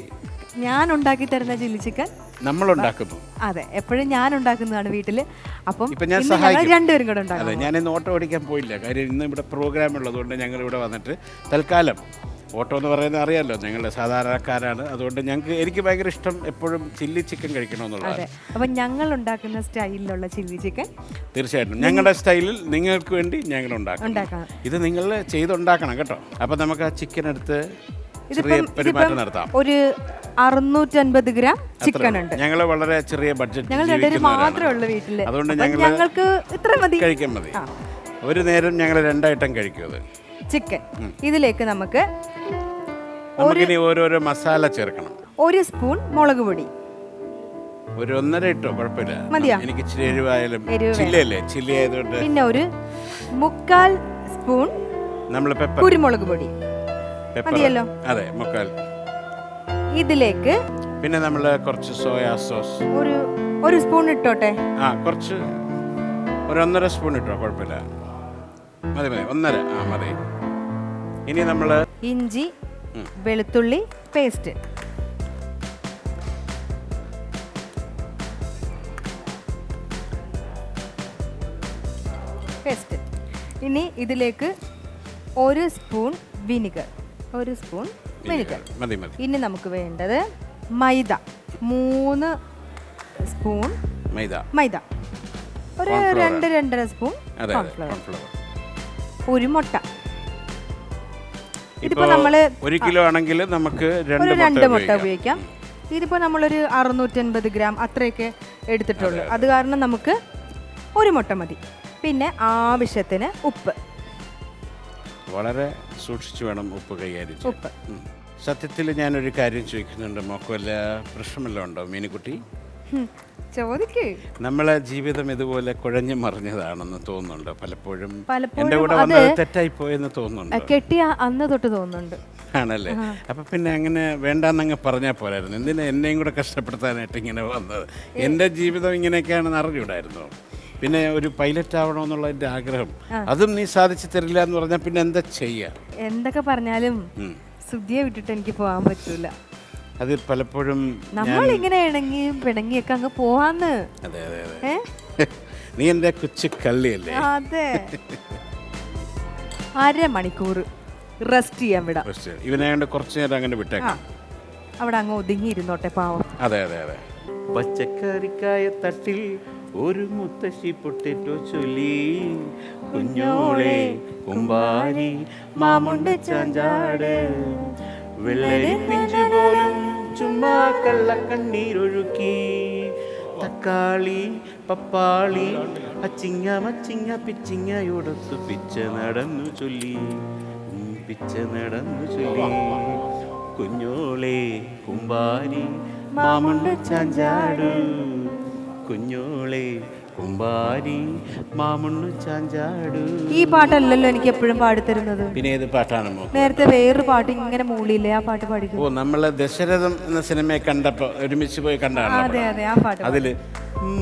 ഞാൻ ഉണ്ടാക്കി തരുന്ന ചില്ലി ചിക്കൻ നമ്മൾ ഉണ്ടാക്കുന്നു. അതെ, എപ്പോഴും ഞാൻ ഉണ്ടാക്കുന്നതാണ് വീട്ടില്. അപ്പം ഇപ്പൊ ഞാൻ സഹായിക്കും. രണ്ടുപേരും കൂടെ ഉണ്ടാക്കും. അതെ, ഞാൻ ഇന്ന് ഓട്ടോ ഓടിക്കാൻ പോയില്ല. കാര്യം ഇന്ന് ഇവിടെ പ്രോഗ്രാം ഉള്ളതുകൊണ്ട് ഞങ്ങൾ ഇവിടെ വന്നിട്ട് തൽക്കാലം, ഓട്ടോ എന്ന് പറയുന്നത് അറിയാമല്ലോ, ഞങ്ങൾ സാധാരണക്കാരാണ്. അതുകൊണ്ട് എനിക്ക് ഭയങ്കര ഇഷ്ടം എപ്പോഴും ചില്ലി ചിക്കൻ കഴിക്കണമെന്നുള്ളത്. അപ്പം ഞങ്ങൾ ഉണ്ടാക്കുന്ന സ്റ്റൈലിലുള്ള ചില്ലി ചിക്കൻ തീർച്ചയായിട്ടും ഞങ്ങളുടെ സ്റ്റൈലിൽ നിങ്ങൾക്ക് വേണ്ടി ഞങ്ങൾ ഉണ്ടാക്കണം. ഇത് നിങ്ങൾ ചെയ്തുണ്ടാക്കണം കേട്ടോ. അപ്പം നമുക്ക് ആ ചിക്കൻ എടുത്ത് പെരുമാറ്റം നടത്താം. ഒരു 650 ഗ്രാം ചിക്കൻ ഉണ്ട്. ഞങ്ങൾ വളരെ ചെറിയ ബഡ്ജറ്റ്, ഞങ്ങൾ രണ്ടുപേരും മാത്രമേ ഉള്ളൂ വീട്ടില്. അതുകൊണ്ട് ഞങ്ങൾക്ക് ഇത്ര മതി, കഴിക്കാൻ മതി. ഒരു നേരം ഞങ്ങൾ 2 ഐറ്റം കഴിക്കും അത് ചിക്കൻ. ഇതിലേക്ക് നമുക്കിനി ഓരോരോ മസാല ചേർക്കണം. 1 സ്പൂൺ മുളക് പൊടി, ഒരു 1.5 ഇട്ടോ കുഴപ്പമില്ല. മതിയോ? എനിക്ക് ഇച്ചിരി എരിവായാലും, ചില്ലി ആയതുകൊണ്ട്. പിന്നെ ഒരു 1/4 സ്പൂൺ നമ്മൾ കുരുമുളക് പൊടി മതിയല്ലോ. അതെ, 1/4. ഇതിലേക്ക് പിന്നെ നമ്മൾ കുറച്ച് സോയാ സോസ് ഒരു സ്പൂൺ ഇട്ടോട്ടെ. കുറച്ച് ഒരു 1.5 സ്പൂൺ ഇട്ടോ കുഴപ്പമില്ല. മതി 1.5. മതി. ഇനി നമ്മൾ ഇഞ്ചി വെളുത്തുള്ളി പേസ്റ്റ്, ഇനി ഇതിലേക്ക് 1 സ്പൂൺ വിനിഗർ. മതി. ഇനി നമുക്ക് വേണ്ടത് മൈദ, 3 സ്പൂൺ മൈദ, ഒരു 2-2.5 സ്പൂൺ കോൺഫ്ലവർ, ഒരു മുട്ട. ഇതിപ്പോ നമ്മള് 1 കിലോ ആണെങ്കിൽ നമുക്ക് 2 മുട്ട ഉപയോഗിക്കാം. ഇതിപ്പോ നമ്മളൊരു 650 ഗ്രാം അത്രയൊക്കെ എടുത്തിട്ടുള്ളൂ. അത് കാരണം നമുക്ക് 1 മുട്ട മതി. പിന്നെ ആവശ്യത്തിന് ഉപ്പ്. വളരെ സൂക്ഷിച്ചു വേണം ഉപ്പ് കൈകാര്യം ചെയ്യാൻ. സത്യത്തിൽ ഞാനൊരു കാര്യം ചോദിക്കുന്നുണ്ട്, മോക്ക് വല്ല പ്രശ്നമല്ലോ ഉണ്ടോ മീനുക്കുട്ടി? ചോദിക്കേ. നമ്മളെ ജീവിതം ഇതുപോലെ കുഴഞ്ഞു മറിഞ്ഞതാണെന്ന് തോന്നുന്നുണ്ടോ പലപ്പോഴും? പലപ്പോഴും എൻ്റെ കൂടെ വന്നത് തെറ്റായിപ്പോയെന്ന് തോന്നുന്നുണ്ടോ? കെട്ടിയ അന്ന് തൊട്ട് തോന്നുന്നുണ്ട്. ആണല്ലേ? അപ്പൊ പിന്നെ അങ്ങനെ വേണ്ടാന്നങ്ങ് പറഞ്ഞാൽ പോരായിരുന്നു. എന്തിനാ എന്നെയും കൂടെ കഷ്ടപ്പെടുത്താനായിട്ട് ഇങ്ങനെ വന്നത്? എൻ്റെ ജീവിതം ഇങ്ങനെയൊക്കെയാണെന്ന് അറിഞ്ഞൂടായിരുന്നു. പിന്നെ ഒരു പൈലറ്റ് ആവണമെന്നുള്ള എൻ്റെ ആഗ്രഹം, അതും നീ സാധിച്ചു തരില്ല എന്ന് പറഞ്ഞാൽ പിന്നെ എന്താ ചെയ്യാ? എന്തൊക്കെ പറഞ്ഞാലും സുധിയെ വിട്ടിട്ട് എനിക്ക് പോകാൻ പറ്റൂല. അത് പലപ്പോഴും നമ്മൾ ഇങ്ങനെ ഇണങ്ങിയും പിണങ്ങിയൊക്കെ അങ്ങ് പോവാന്ന്. അതെ അതെ അതെ. നീ എൻ്റെ കൊച്ചു കള്ളിയല്ലേ? അതെ. 1/2 മണിക്കൂർ റെസ്റ്റ് ചെയ്യാൻ വിടാം. ഇവനെ കൊണ്ട് കുറച്ചു നേരം അങ്ങനെ വിട്ടേക്കാം. അവിടെ അങ്ങ് ഒതുങ്ങി ഇരുന്നോട്ടെ പാവം. അതെ അതെ അതെ. പച്ചക്കറിക്കായ തട്ടിൽ ഒരു മുത്തശ്ശി പൊട്ടിട്ടോ ചൊല്ലി, കുഞ്ഞോളെ കുമ്പാരി മാമുണ്ട് ചാഞ്ചാട്, വെള്ളരി പിഞ്ചു പോലും ചുമ്മാ കള്ളക്കണ്ണീരൊഴുക്കി, തക്കാളി പപ്പാളി അച്ചിങ്ങ മച്ചിങ്ങ പിച്ചിങ്ങയോടൊത്തു പിച്ച നടന്നു ചൊല്ലി, പിച്ച നടന്നു ചൊല്ലി, കുഞ്ഞോളെ കുമ്പാരി മാമുണ്ട് ചാഞ്ചാട്, കുഞ്ഞോളെ കുമ്പാരി മാമുണ്ണു ചാഞ്ചാട്. ഈ പാട്ടല്ലല്ലോ എനിക്ക് എപ്പോഴും പാടിത്തരുന്നത്. പിന്നെ ഏത് പാട്ടാണ്? നേരത്തെ വേറൊരു പാട്ട് ഇങ്ങനെ മൂളിയില്ലേ, ആ പാട്ട് പാടിക്കും. ഓ, നമ്മള് ദശരഥം എന്ന സിനിമയെ കണ്ടപ്പോ ഒരുമിച്ച് പോയി കണ്ടാണ്. അതെ അതെ, ആ പാട്ട്. അതില്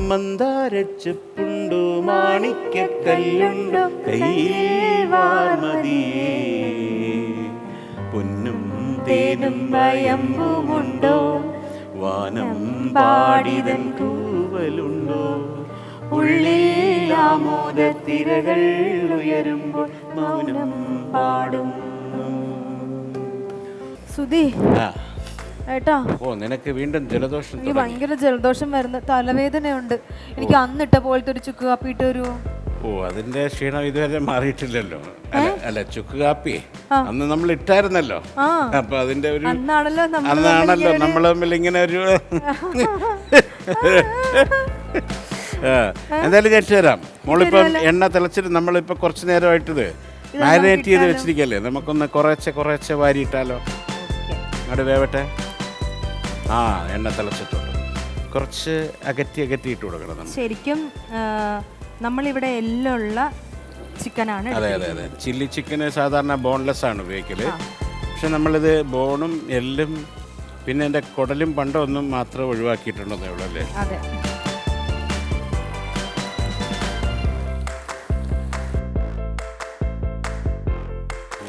മന്ദാരച്ചെപ്പുണ്ടോ മാണിക്കല്ലുണ്ടോ കയ്യിൽ വാർമതിയേ, പൊന്നും തേനും വയമ്പുമുണ്ടോ, വാനം പാടിതൻ കൂവലുണ്ടോ, ഉള്ളിൽ ആമോദത്തിരകൾ ഉയരുമ്പോൾ മൗനം പാടും. സുധി ഏട്ടാ, ഓ നിനക്ക് വീണ്ടും ജലദോഷം? എനിക്ക് ഭയങ്കര ജലദോഷം വരുന്ന, തലവേദനയുണ്ട്. എനിക്ക് അന്നിട്ട പോലത്തെ ഒരു ചുക്ക് കാപ്പി ഇട്ട് തരുമോ? ഓ, അതിന്റെ ക്ഷീണം ഇതുവരെ മാറിയിട്ടില്ലല്ലോ. അല്ല ചുക്ക് കാപ്പി അന്ന് നമ്മൾ ഇട്ടായിരുന്നല്ലോ. അപ്പൊ അതിന്റെ ഒരു അന്നാണല്ലോ നമ്മൾ തമ്മിൽ ഇങ്ങനെ ഒരു എന്തായാലും ഞാൻ തരാം. മോളിപ്പം എണ്ണ തിളച്ചിട്ട് നമ്മളിപ്പോ കുറച്ചു നേരമായിട്ടത് മാരിനേറ്റ് ചെയ്ത് വെച്ചിരിക്കല്ലേ, നമുക്കൊന്ന് കുറേശ്ശെ വാരിയിട്ടാലോ? അങ്ങോട്ട് വേവട്ടെ. ആ, എണ്ണ തിളച്ചിട്ടുണ്ട്. കുറച്ച് അകറ്റി ഇട്ട് കൊടുക്കണം. ശരിക്കും നമ്മളിവിടെ എല്ലുള്ള ചിക്കനാണ്. അതെ അതെ അതെ. ചില്ലി ചിക്കന് സാധാരണ ബോൺലെസ് ആണ് ഉപയോഗിക്കല്. പക്ഷെ നമ്മളിത് ബോണും എല്ലും പിന്നെ എൻ്റെ കുടലും പണ്ടൊന്നും മാത്രം ഒഴിവാക്കിയിട്ടുണ്ടെന്നേ ഉള്ളൂ അല്ലേ? അതെ.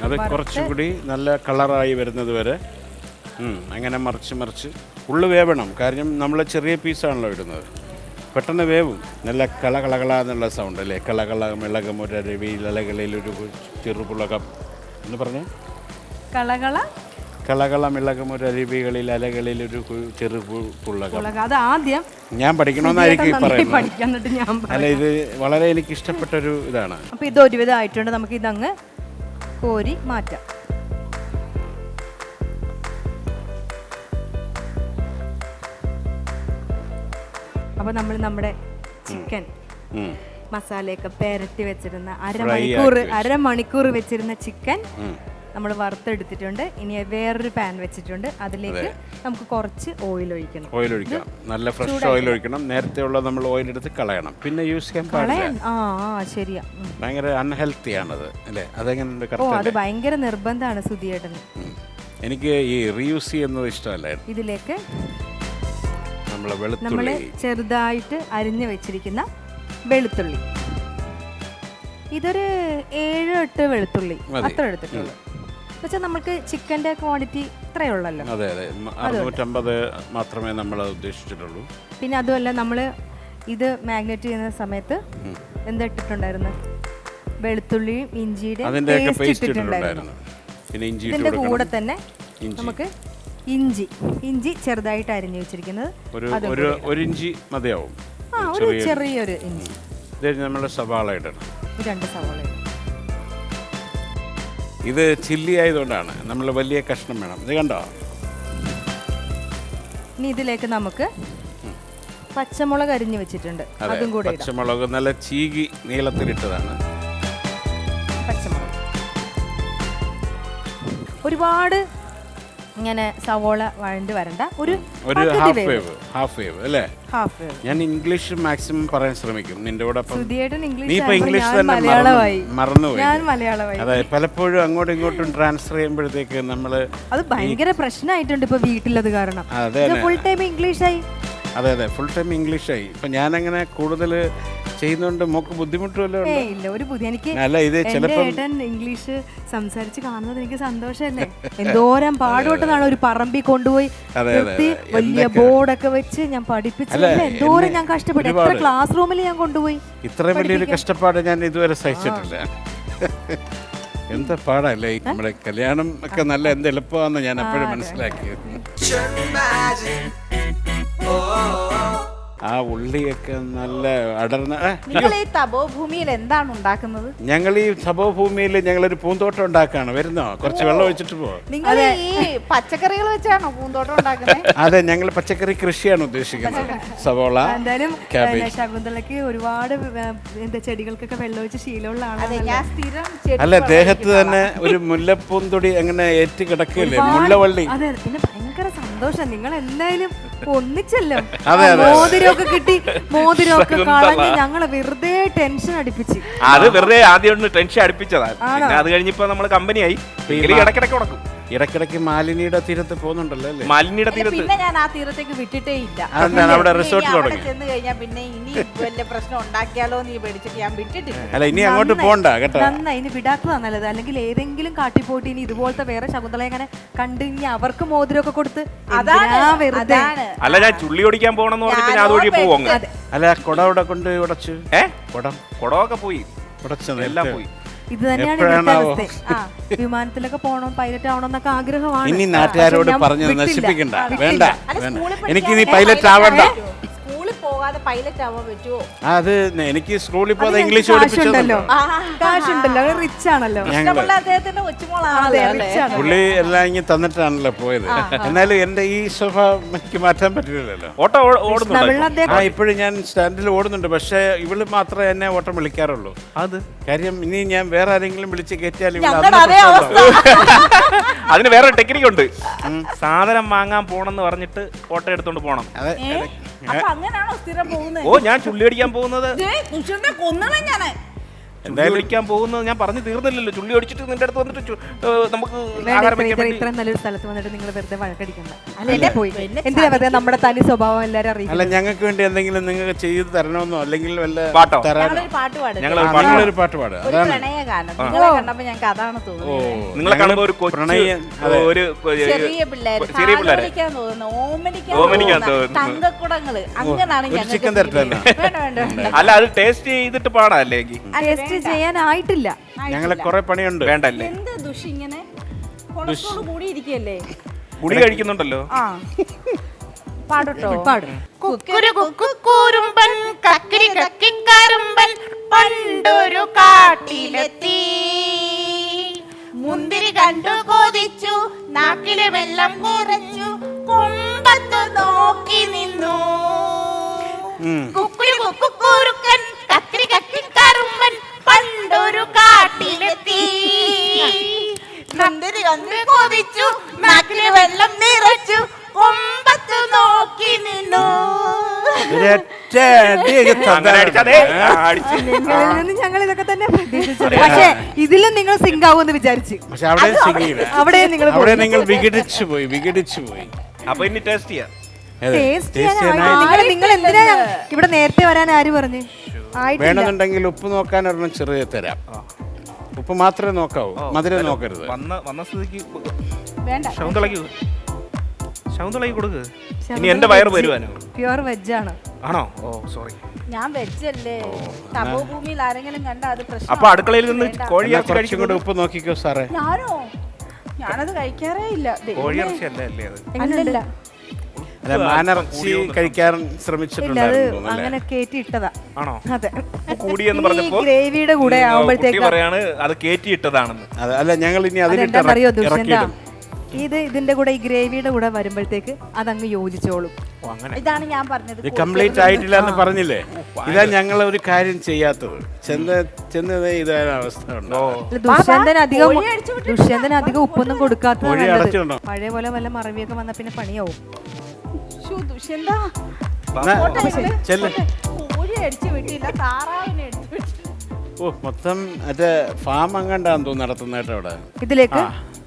അത് കുറച്ചുകൂടി നല്ല കളറായി വരുന്നത് വരെ അങ്ങനെ മറിച്ച് ഉള്ളു വേവണം. കാരണം നമ്മൾ ചെറിയ പീസാണല്ലോ ഇടുന്നത്, പെട്ടെന്ന് വേവും. നല്ല കളകള എന്നുള്ള സൗണ്ട് അല്ലേ? കളകള മിളകമൊരവിയിലകളിലൊരു ചെറുപുളകം എന്ന് പറഞ്ഞേ. കളകള മിളകമൊരരുവികളിൽ അലകളിലൊരു ചെറുപുളകം. അത് ആദ്യം ഞാൻ പഠിക്കണമെന്നായിരിക്കും പറയുന്നത്. അല്ല, ഇത് വളരെ എനിക്ക് ഇഷ്ടപ്പെട്ടൊരു ഇതാണ്. അപ്പൊ ഇത് ഒരുവിധം ആയിട്ടുണ്ട്. നമുക്ക് ഇതങ്ങ് കോരി മാറ്റാം. അപ്പൊ നമ്മൾ നമ്മുടെ ചിക്കൻ മസാലയൊക്കെ പെരട്ടി വെച്ചിരുന്ന അരമണിക്കൂർ വെച്ചിരുന്ന ചിക്കൻ നമ്മൾ വറുത്തെടുത്തിട്ടുണ്ട്. ഇനി വേറൊരു പാൻ വെച്ചിട്ടുണ്ട്. അതിലേക്ക് നമുക്ക് കുറച്ച് ഓയിൽ ഒഴിക്കണം. നല്ല ഫ്രഷ് ഓയിൽ ഒഴിക്കണം. നേരത്തെ ഉള്ള നമ്മൾ ഓയിൽ എടുത്ത് കളയണം, പിന്നെ യൂസ് ചെയ്യാൻ പാടില്ല. ശരിയാ. ഭയങ്കര അൺഹെൽത്തി ആണത് അല്ലേ? അതെങ്ങനെ? അത് ഭയങ്കര നിർബന്ധമാണ് സുധിയേട്ടന്. എനിക്ക് ഈ റീയൂസ് ചെയ്യുന്നത് ഇഷ്ടമല്ലായിരുന്നു. ഇതിലേക്ക് നമ്മൾ ചെറുതായിട്ട് അരിഞ്ഞു വെച്ചിരിക്കുന്ന വെളുത്തുള്ളി, ഇതൊരു 7-8 വെളുത്തുള്ളി അത്ര എടുത്തിട്ടുള്ളൂ. എന്നുവെച്ചാൽ നമുക്ക് ചിക്കൻ്റെ ക്വാണ്ടിറ്റി ഇത്രയേ ഉള്ളല്ലോ. അതെ അതെ, 650 മാത്രമേ നമ്മൾ ഉദ്ദേശിച്ചിട്ടുള്ളൂ. പിന്നെ അതുമല്ല, നമ്മൾ ഇത് മാഗ്നേറ്റ് ചെയ്യുന്ന സമയത്ത് എന്താ ഇട്ടിട്ടുണ്ടായിരുന്നു? വെളുത്തുള്ളിയും ഇഞ്ചിയുടെ പേസ്റ്റ് ഇട്ടിട്ടുണ്ടായിരുന്നു. ഇതിൻ്റെ കൂടെ തന്നെ നമുക്ക് ഇഞ്ചി ചെറുതായിട്ട് അരിഞ്ഞു വെച്ചിരിക്കുന്നത് ഒരു ഇഞ്ചി മതിയാവും. ഒരു ചെറിയൊരു ഇഞ്ചി. നമ്മുടെ സവാള ഇടണം, 2 സവാള. ഇത് ചില്ലി ആയതുകൊണ്ടാണ് നമ്മൾ വലിയ കഷ്ണം വേണം. ഇത് കണ്ടോ? ഇനി ഇതിലേക്ക് നമുക്ക് പച്ചമുളക് അരിഞ്ഞു വെച്ചിട്ടുണ്ട്, അതും കൂടെ. പച്ചമുളക് നല്ല ചീകി നീളത്തിലിട്ടതാണ്. പച്ചമുളക് ഒരുപാട് ഇങ്ങനെ സവോള വഴണ്ട് വരണ്ട, ഒരു ഹാഫ് വേവ് അല്ലേ? Half wave. ഞാൻ ഇംഗ്ലീഷ് മാക്സിമം പറയാൻ ശ്രമിക്കും നിന്റെ കൂടെ. സുധിയേട്ടൻ നീ ഇംഗ്ലീഷ് ഇപ്പൊ ഇംഗ്ലീഷ് ഞാൻ തന്നെ മലയാളമായി. മറന്നുപോയി. ഞാൻ മലയാളമായി. അതെ, പലപ്പോഴും അങ്ങോട്ടും ഇങ്ങോട്ടും ട്രാൻസ്ഫർ ചെയ്യുമ്പോഴത്തേക്ക് നമ്മള് അത് ഭയങ്കര പ്രശ്നമായിട്ടുണ്ട് ഇപ്പൊ വീട്ടിലത് കാരണം. അതെ ഫുൾ ടൈം ഇംഗ്ലീഷായി. അതെ ഫുൾ ടൈം ഇംഗ്ലീഷായി. ഇപ്പൊ ഞാനങ്ങനെ കൂടുതൽ ചെയ്യുന്നോണ്ട് മോക്ക് ബുദ്ധിമുട്ടുമല്ലോ? ഇല്ല, ഒരു ബുദ്ധി. എനിക്ക് അല്ല, ഇത് എന്റെ ഏട്ടൻ ഇംഗ്ലീഷ് സംസാരിച്ച് കാണുന്നത് എനിക്ക് സന്തോഷമല്ലേ. എന്തോരം പാടുപെട്ടതാണ്. ഒരു പറമ്പിൽ കൊണ്ടുപോയി നിർത്തി വലിയ ബോർഡൊക്കെ വെച്ച് ഞാൻ പഠിപ്പിച്ചല്ലേ. എന്തോരം ഞാൻ കഷ്ടപ്പെട്ടു. എത്ര ക്ലാസ് റൂമിൽ ഞാൻ കൊണ്ടുപോയി. ഇത്രയും വലിയൊരു കഷ്ടപ്പാട് ഞാൻ ഇതുവരെ സഹിച്ചിട്ടില്ല. എന്താ പാടല്ലേ നമ്മുടെ കല്യാണം ഒക്കെ നല്ല എന്ത് എളുപ്പമാണെന്ന് ഞാൻ എപ്പോഴും മനസ്സിലാക്കിയത്. ആ ഉള്ളിയൊക്കെ നല്ല അടർന്ന. നിങ്ങൾ ഈ തപോഭൂമിയിൽ എന്താണ് ഉണ്ടാക്കുന്നത്? ഞങ്ങൾ ഈ തപോഭൂമിയിൽ ഞങ്ങളൊരു പൂന്തോട്ടം ഉണ്ടാക്കാണ്. വരുന്നോ? കുറച്ച് വെള്ളം ഒഴിച്ചിട്ട് പോ. നിങ്ങൾ ഈ പച്ചക്കറികൾ വെച്ചാണോ പൂന്തോട്ടം ഉണ്ടാക്കുന്നത്? അതെ, ഞങ്ങൾ പച്ചക്കറി കൃഷിയാണ് ഉദ്ദേശിക്കുന്നത്. സവോള, എന്തായാലും ക്യാബേജ്. ശകുന്തളയ്ക്ക് ഒരുപാട് ചെടികൾക്കൊക്കെ വെള്ളം ഒഴിച്ച് ശീലമുള്ള അതെ, ആളാണ്. ഞാൻ സ്ഥിരം അല്ല, ദേഹത്ത് തന്നെ ഒരു മുല്ലപ്പൂന്തൊടി അങ്ങനെ ഏറ്റ് കിടക്കില്ലേ, മുല്ലവള്ളി. അതെ, പിന്നെ ഭയങ്കര സന്തോഷം. നിങ്ങൾ എന്തായാലും ഒന്നിച്ചല്ലോ. അതെ. മോതിരമൊക്കെ കിട്ടി, മോതിരമൊക്കെ കളഞ്ഞ് ഞങ്ങളെ വെറുതെ ടെൻഷൻ അടിപ്പിച്ച്. അത് വെറുതെ ആദ്യം ഒന്ന് ടെൻഷൻ അടുപ്പിച്ചതാ. പിന്നെ അത് കഴിഞ്ഞപ്പോ നമ്മള് കമ്പനിയായി. ഇടയ്ക്കിടയ്ക്ക് ഉടക്കും. ഇടയ്ക്കിടയ്ക്ക് മാലിനിയുടെ തീരത്ത് പോകുന്നുണ്ടല്ലോ അല്ലേ? മാലിന്യയുടെ തീരത്ത്. പിന്നെ ഞാൻ ആ തീരത്തേക്ക് വിട്ടിട്ടേ ഇല്ല. അവിടെ റിസോർട്ട് തുടങ്ങി. ചെന്ന് കഴിഞ്ഞാൽ പിന്നെ ഇനി വലിയ പ്രശ്നം ഉണ്ടാക്കിയാലോ നീ പേടിച്ചിട്ട് ഞാൻ വിട്ടിട്ടില്ല. അല്ല, ഇനി അങ്ങോട്ട് പോകണ്ട കേട്ടോ. നന്നായി, ഇനി വിടാത്തതാ നല്ലത്. അല്ലെങ്കിൽ ഏതെങ്കിലും കാട്ടിപ്പോയിട്ട് ഇനി ഇതുപോലത്തെ വേറെ ശകുന്തളയെ അങ്ങനെ കണ്ടു ഇനി അവർക്ക് മോതിരമൊക്കെ കൊടുത്ത് വെറുതെ. അല്ല, ഞാൻ ചുള്ളി ഓടിക്കാൻ പോകണമെന്ന് പറഞ്ഞിട്ട് ഞാൻ അതുവഴി പോകും. അല്ല, കുട ഇവിടെ കൊണ്ട് ഉടച്ചു. കുടമൊക്കെ പോയി, ഉടച്ചത് എല്ലാം പോയി. ഇത് തന്നെയാണ് ഇവിടുത്തെ അവസ്ഥ. വിമാനത്തിലൊക്കെ പോകണം, പൈലറ്റ് ആവണം എന്നൊക്കെ ആഗ്രഹമാണ്. ഇനി നാട്ടുകാരോട് പറഞ്ഞു നശിപ്പിക്കണ്ട. വേണ്ട, എനിക്ക് നീ പൈലറ്റ് ആവണ്ട. സ്കൂളിൽ പോകാതെ പൈലറ്റ് ആവാൻ പറ്റുമോ? അത് എനിക്ക് സ്കൂളിൽ പോകാതെ ഇംഗ്ലീഷ് കാശുണ്ടല്ലോ, കാശുണ്ടല്ലോ, റിച്ച് ആണല്ലോ. അദ്ദേഹത്തിന്റെ കൊച്ചുമോളാണ്. പുള്ളി എല്ലാം ഇങ്ങനെ തന്നിട്ടാണല്ലോ പോയത്. എന്നാലും എന്റെ ഈ സ്വഭാവം എനിക്ക് മാറ്റാൻ പറ്റില്ലല്ലോ. ഓട്ടോ ഓടുന്നുണ്ട്. ഇപ്പോഴും ഞാൻ സ്റ്റാൻഡിൽ ഓടുന്നുണ്ട്. പക്ഷെ ഇവള് മാത്രമേ എന്നെ ഓട്ടം വിളിക്കാറുള്ളൂ. അത് കാര്യം ഇനി ഞാൻ വേറെ ആരെങ്കിലും വിളിച്ച് കയറ്റിയാൽ അതിന് വേറെ ടെക്നിക്ക് ഉണ്ട്. സാധനം വാങ്ങാൻ പോണെന്ന് പറഞ്ഞിട്ട് ഓട്ടോ എടുത്തോണ്ട് പോണം. അങ്ങനാണോ സ്ഥിരം പോകുന്നത്? ഓ, ഞാൻ ചുള്ളി അടിക്കാൻ പോകുന്നത്, കൊന്നണം ഞാന്. ചുള്ളി ഒടിക്കാൻ പോകുന്നത് ഞാൻ പറഞ്ഞു തീർന്നില്ലല്ലോ. ചുള്ളി ഒടിച്ചിട്ട് നിന്റെ അടുത്ത് വന്നിട്ട് നമുക്ക് ഇത്രയും നല്ലൊരു സ്ഥലത്ത് വന്നിട്ട് നിങ്ങൾ വെറുതെ വഴക്കടിക്കണ്ട. എന്തിനാ വെറുതെ നമ്മുടെ തനി സ്വഭാവം എല്ലാരും അറിയില്ല. അല്ല, ഞങ്ങൾക്ക് വേണ്ടി എന്തെങ്കിലും നിങ്ങൾക്ക് ചെയ്തു തരണമെന്നോ അല്ലെങ്കിൽ വല്ല പാട്ടോ തരാനോ പാട്ട് പാടും. ഞങ്ങളൊരു പാട്ട് പാടും. അതാണ് പ്രണയഗാനം. നിങ്ങളെ കണ്ടപ്പോ ഞങ്ങൾക്ക് അതാണ് തോന്നുന്നത്. നിങ്ങളെ കാണുമ്പോ ഒരു ചെറിയ പിള്ളേര് തോന്നുന്നു, ഓമനിക്കാൻ തോന്നുന്നു, തങ്കക്കുടങ്ങള്. അങ്ങനാണ് ചിക്കൻ തരട്ടല്ല. അല്ല, അത് ടേസ്റ്റ് ചെയ്തിട്ട് പാടാല്ലേ? ടേസ്റ്റ് ചെയ്യാനായിട്ടില്ല. ഞങ്ങളെ കുറെ പണിയുണ്ട്. വേണ്ടല്ലേ? എന്ത് ദുഷ് ഇങ്ങനെ കൊളസ്ട്രോൾ കൂടി ഇരിക്കല്ലേ? ഗുളി കഴിക്കുന്നുണ്ടല്ലോ. പാടട്ടോ. കുക്കുരു കുക്കുരുമ്പൻ കക്കിരി കക്കിക്കാരുമ്പൻ പണ്ടൊരു കാട്ടിലെത്തി, മുന്തിരി കണ്ടു കൊതിച്ചു, നാക്കിലെ വെള്ളം കുറച്ചു, കുമ്പത്ത് നോക്കി നിന്നു. കുക്കുരു കുക്കുരുക്കൻ കക്കിരി കക്കിക്കാരുമ്പൻ പണ്ടൊരു കാട്ടിലെത്തി, മുന്തിരി കണ്ടു കൊതിച്ചു, നാക്കിലെ വെള്ളം നിറച്ചു, കുമ്പത്ത് നോക്കി നിന്നു. ഞങ്ങൾ ഇതൊക്കെ തന്നെ പ്രതീക്ഷിച്ചത്. പക്ഷേ ഇതിലും നിങ്ങൾ സിങ്ക് ആവുമെന്ന് വിചാരിച്ചു. പക്ഷെ അവിടെ നിങ്ങൾ വിഘടിച്ചു പോയി. അപ്പൊ ഇനി ടേസ്റ്റ് ചെയ്യാം. നിങ്ങൾ എന്തിനാ ഇവിടെ നേരത്തെ വരാൻ ആര് പറഞ്ഞു? വേണമെന്നുണ്ടെങ്കിൽ ഉപ്പ് നോക്കാൻ ഒരെണ്ണം ചെറിയ തരാം. ഉപ്പ് മാത്രമേ നോക്കാവൂ, മധുരം നോക്കരുത്. വന്ന സ്ഥിതിക്ക് വേണ്ട. ശകുന്തളയ്ക്ക് കൊടുക്ക്. ഇനി എന്റെ വയറ് വരുവാനോ? പ്യുവർ വെജ് ആണ്. ആണോ? ഓ സോറി. ഞാൻ വെച്ചല്ലേ. തപോഭൂമിയിൽ ആരെങ്കിലും കണ്ടാ അത് പ്രശ്നം. അപ്പൊ അടുക്കളയിൽ നിന്ന് കോഴിയിറച്ചി കുറച്ചും കൂടെ ഉപ്പ് നോക്കിക്കോ സാറേ. ഞാനത് കഴിക്കാറേ ഇല്ല. കോഴിയിറച്ചി അല്ലേ അത്? അല്ലല്ല, മാനിറച്ചി കഴിക്കാൻ ശ്രമിച്ചിട്ടുണ്ടായിരുന്നു. അങ്ങനെ കേറ്റിയിട്ടതാ. ആണോ? അതെ. കൂടിയെന്ന് പറഞ്ഞപ്പോ ഗ്രേവിയുടെ കൂടെ ആവുമ്പോഴത്തേക്ക് പറയാണ് അത് കേറ്റിയിട്ടതാണെന്ന്. അല്ല, ഞങ്ങൾ ഇനി അതിലിട്ട് ഇതിന്റെ കൂടെ ഈ ഗ്രേവിയുടെ കൂടെ വരുമ്പോഴത്തേക്ക് അതങ്ങ് യോജിച്ചോളും. ഇതാണ് ഞാൻ പറഞ്ഞത്. ഇത് കംപ്ലീറ്റ് ആയിട്ടില്ല എന്ന് പറഞ്ഞില്ലേ? ഇതാ ഞങ്ങൾ ഒരു കാര്യം ചെയ്യാത്തത്. ചെന്നതേ ഇതാണ് അവസ്ഥ ഉണ്ടോ? ദുഷ്യന്തൻ അധികം ഉപ്പൊന്നും കൊടുക്കാത്തത് കോഴി അടച്ചിട്ടുണ്ടോ? പഴയ പോലെ വല്ല മറവിയൊക്കെ വന്ന പിന്നെ പണിയാവും. ദുഷ്യന്താ ചെല്ല്. കോഴി അടിച്ചു വിട്ടില്ല, താറാവിനെ എടുത്തു വിട്ടു. ഓ, മൊത്തം മറ്റേ ഫാം അങ്ങണ്ടാന്ന് തോന്നുന്നു നടത്തുന്നേട്ടോ അവിടെ. ഇതിലേക്ക്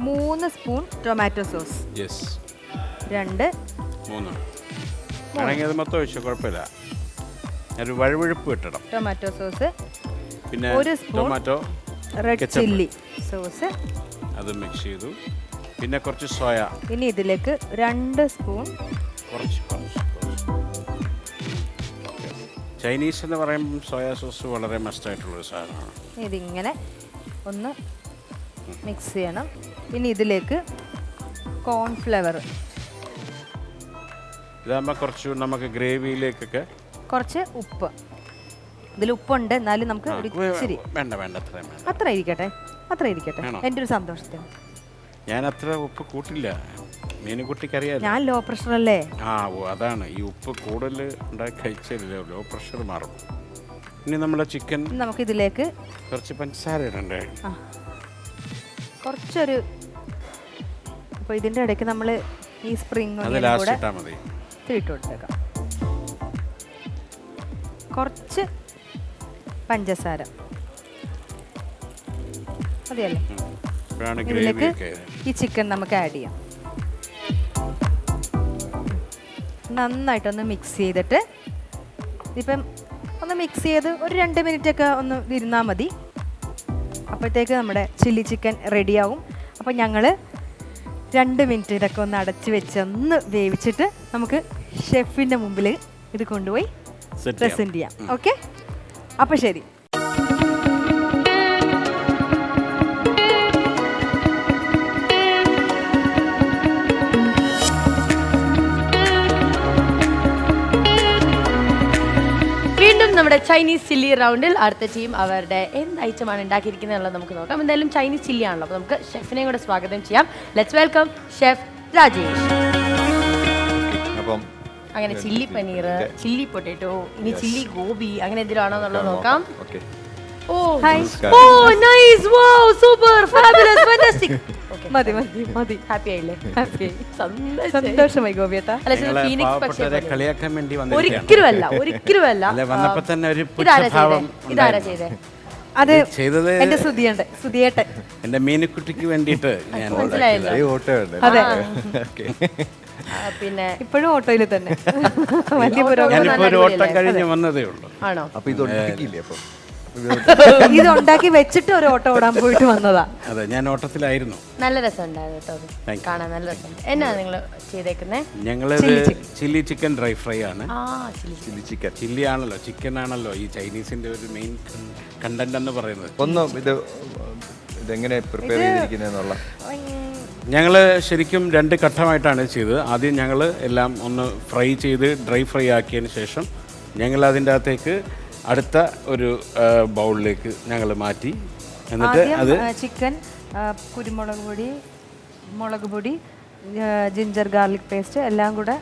3 സ്പൂൺ ടൊമാറ്റോ സോസ്. യെസ്, 2 3 ആണെങ്കിൽ അത് മൊത്തം ഒഴിച്ചു, കുഴപ്പമില്ല. ഒരു വഴുവഴുപ്പ് കിട്ടണം. ടൊമാറ്റോ സോസ്, പിന്നെ 1 spoon tomato red chilli sauce, അത് മിക്സ് ചെയ്തു. പിന്നെ കുറച്ച് സോയ. ഇനി ഇതിലേക്ക് 2 സ്പൂൺ കുറച്ച് ചൈനീസ് എന്ന് പറയുമ്പോൾ സോയാ സോസ് വളരെ മസ്റ്റായിട്ടുള്ളൊരു സാധനമാണ്. ഇതിങ്ങനെ ഒന്ന് മിക്സ് ചെയ്യണം. ഇനി ഇതിലേക്ക് കോൺഫ്ലവർ, ഇതാകുമ്പോൾ കുറച്ച് നമുക്ക് ഗ്രേവിയിലേക്കൊക്കെ കുറച്ച് ഉപ്പ്. ഇതിൽ ഉപ്പുണ്ട്, എന്നാലും നമുക്ക് ഒരു ഇച്ചിരി വേണ്ട അത്രയും വേണ്ട. അത്ര ഇരിക്കട്ടെ എൻ്റെ ഒരു സന്തോഷത്തിന്. ഞാൻ അത്ര ഉപ്പ് കൂട്ടില്ല, മീനുകുട്ടിക്കറിയാം. ഞാൻ ലോ പ്രഷർ അല്ലേ. ഓ അതാണ്, ഈ ഉപ്പ് കൂടുതൽ ഉണ്ടാക്കി കഴിച്ചാലേ ലോ പ്രഷർ മാറും. ഇനി നമ്മുടെ ചിക്കൻ നമുക്ക് ഇതിലേക്ക് കുറച്ച് പഞ്ചസാര ഇടണ്ടേ? കുറച്ചൊരു, അപ്പോൾ ഇതിൻ്റെ ഇടയ്ക്ക് നമ്മൾ ഈ സ്പ്രിംഗ് അത് ലാസ്റ്റ് ഇട്ടാൽ മതി. ഇട്ട് കൊടുത്തേക്കാം. കുറച്ച് പഞ്ചസാര മതിയല്ലേ? ഇതിലേക്ക് ഈ ചിക്കൻ നമുക്ക് ആഡ് ചെയ്യാം. നന്നായിട്ടൊന്ന് മിക്സ് ചെയ്തിട്ട് ഇപ്പം ഒന്ന് മിക്സ് ചെയ്ത് ഒരു 2 മിനിറ്റൊക്കെ ഒന്ന് ഇരുന്നാൽ മതി. അപ്പോഴത്തേക്ക് നമ്മുടെ ചില്ലി ചിക്കൻ റെഡിയാവും. അപ്പോൾ ഞങ്ങൾ 2 മിനിറ്റ് ഇതൊക്കെ ഒന്ന് അടച്ച് വെച്ച് ഒന്ന് വേവിച്ചിട്ട് നമുക്ക് ഷെഫിൻ്റെ മുമ്പിൽ ഇത് കൊണ്ടുപോയി പ്രസൻറ്റ് ചെയ്യാം. ഓക്കെ, അപ്പോൾ ശരി. വീണ്ടും നമ്മുടെ ചൈനീസ് ചില്ലി റൗണ്ടിൽ അടുത്ത ടീം അവരുടെ എന്ത് ഐറ്റമാണ് ഉണ്ടാക്കിയിരിക്കുന്നത് നമുക്ക് നോക്കാം. എന്തായാലും ചൈനീസ് ചില്ലി ആണല്ലോ, അപ്പോൾ നമുക്ക് ഷെഫിനെ കൂടെ സ്വാഗതം ചെയ്യാം. Let's welcome chef Rajesh. അപ്പം അങ്ങനെ ചില്ലി പനീർ, ചില്ലി പൊട്ടാറ്റോ, ഇനി ചില്ലി ഗോബി, അങ്ങനെ എന്തെങ്കിലും ആണോ എന്നുള്ളത് നോക്കാം. ഹാപ്പി ആയില്ലേ? സന്തോഷമായി ഗോപിയേട്ടാ. കളിയാക്കാൻ വേണ്ടി ഒരിക്കലുമല്ല. വന്നപ്പോ തന്നെ ഒരു ഇതാരാ ചെയ്തേ? അത് ചെയ്തത് എന്റെ സുധിയേട്ടൻ, എന്റെ മീനുക്കുട്ടിക്ക് വേണ്ടിയിട്ട് ഞാൻ അതെ. പിന്നെ ഇപ്പോഴും ഓട്ടോയിൽ തന്നെ. ഞാനിപ്പോ ഒരു ഓട്ടം കഴിഞ്ഞ് വന്നതേ ഉള്ളൂ. ആണോ? അപ്പൊ ഇത് ഉണ്ടാക്കിയില്ലേ? അപ്പൊ ഇത് ഉണ്ടാക്കി വെച്ചിട്ട് ഒരു ഓട്ടോ ഓടാൻ പോയിട്ട് വന്നതാ. അതെ, ഞാൻ ഓട്ടത്തിലായിരുന്നു. നല്ല രസമുണ്ടായിരുന്നു കേട്ടോ, അത് കാണാൻ നല്ല രസമുണ്ട്. എന്നാ നിങ്ങൾ ചെയ്തേക്കുന്നേ? ഞങ്ങള് ചില്ലി ചിക്കൻ ഡ്രൈ ഫ്രൈ ആണ്. ചില്ലി ചിക്കൻ, ചില്ലി ആണല്ലോ, ചിക്കൻ ആണല്ലോ ഈ ചൈനീസിന്റെ ഒരു മെയിൻ കണ്ടന്റ് എന്ന് പറയുന്നത്. ഒന്നും ഇതെങ്ങനെ പ്രിപ്പയർ ചെയ്തിരിക്കുന്നതെന്നുള്ള ഞങ്ങൾ ശരിക്കും 2 ഘട്ടമായിട്ടാണ് ചെയ്തത്. ആദ്യം ഞങ്ങൾ എല്ലാം ഒന്ന് ഫ്രൈ ചെയ്ത് ഡ്രൈ ഫ്രൈ ആക്കിയതിന് ശേഷം ഞങ്ങൾ അതിൻ്റെ അകത്തേക്ക് അടുത്ത ഒരു ബൗളിലേക്ക് ഞങ്ങൾ മാറ്റി. എന്നിട്ട് അത് ചിക്കൻ, കുരുമുളക് പൊടി, മുളക് പൊടി, ജിഞ്ചർ ഗാർലിക് പേസ്റ്റ് എല്ലാം കൂടെ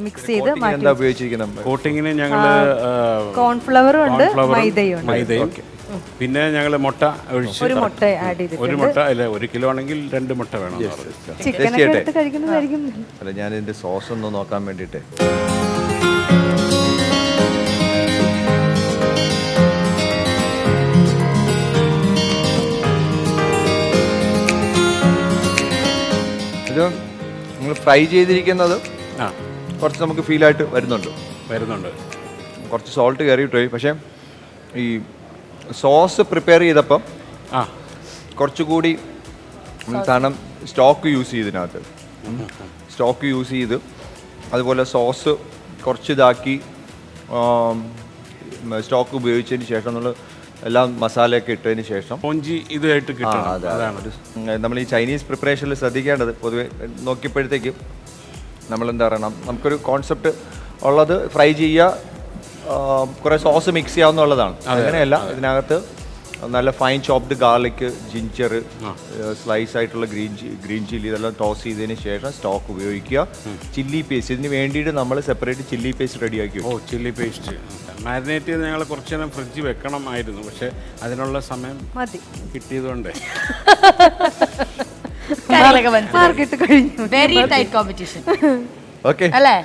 മിക്സ് ചെയ്ത് എന്താ ഉപയോഗിച്ചിരിക്കുന്നത്? കോട്ടിങ്ങിന് ഞങ്ങൾ കോൺഫ്ലവറും ഉണ്ട്, മൈദയും. പിന്നെ ഞങ്ങൾ മുട്ട ഒഴിച്ച് ഒരു മുട്ട ആഡ് ചെയ്തിട്ടുണ്ട്. ഒരു മുട്ട അല്ല, 1 കിലോ ആണെങ്കിൽ 2 മുട്ട വേണം. അല്ല, ഞാൻ ഇതിന്റെ സോസ് ഒന്ന് നോക്കാൻ വേണ്ടിയിട്ട്. ഇത് നിങ്ങൾ ഫ്രൈ ചെയ്തിരിക്കുന്നത് കുറച്ച് നമുക്ക് ഫീലായിട്ട് വരുന്നുണ്ട്. കുറച്ച് സോൾട്ട് കയറിയിട്ട് പോയി. പക്ഷേ ഈ സോസ് പ്രിപ്പയർ ചെയ്തപ്പം കുറച്ചുകൂടി കാരണം സ്റ്റോക്ക് യൂസ് ചെയ്തതിനകത്ത് അതുപോലെ സോസ് കുറച്ച് ഇതാക്കി സ്റ്റോക്ക് ഉപയോഗിച്ചതിന് ശേഷം നമ്മൾ എല്ലാം മസാലയൊക്കെ ഇട്ടതിന് ശേഷം നമ്മൾ ഈ ചൈനീസ് പ്രിപ്പറേഷനിൽ ശ്രദ്ധിക്കേണ്ടത് പൊതുവെ നോക്കിയപ്പോഴത്തേക്കും നമ്മളെന്താ പറയണം, നമുക്കൊരു കോൺസെപ്റ്റ് ഉള്ളത് ഫ്രൈ ചെയ്യുക, കുറേ സോസ് മിക്സ് ചെയ്യാവുന്നുള്ളതാണ്. അങ്ങനെയല്ല, ഇതിനകത്ത് നല്ല fine chopped garlic, ginger, slice ആയിട്ടുള്ള ഗ്രീൻ ചില്ലി ഇതെല്ലാം ടോസ് ചെയ്തതിന് ശേഷം സ്റ്റോക്ക് ഉപയോഗിക്കുക. ചില്ലി പേസ്റ്റ് ഇതിന് വേണ്ടിയിട്ട് നമ്മൾ സെപ്പറേറ്റ് ചില്ലി പേസ്റ്റ് റെഡിയാക്കി. ചില്ലി പേസ്റ്റ് മാരിനേറ്റ് ചെയ്ത് ഞങ്ങൾ കുറച്ച് നേരം ഫ്രിഡ്ജിൽ വെക്കണമായിരുന്നു, പക്ഷെ അതിനുള്ള സമയം കിട്ടിയതുകൊണ്ട് മാർക്കറ്റ് കഴിഞ്ഞു. വെരി ടൈറ്റ് കോമ്പറ്റീഷൻ ഓക്കെ അല്ലേ?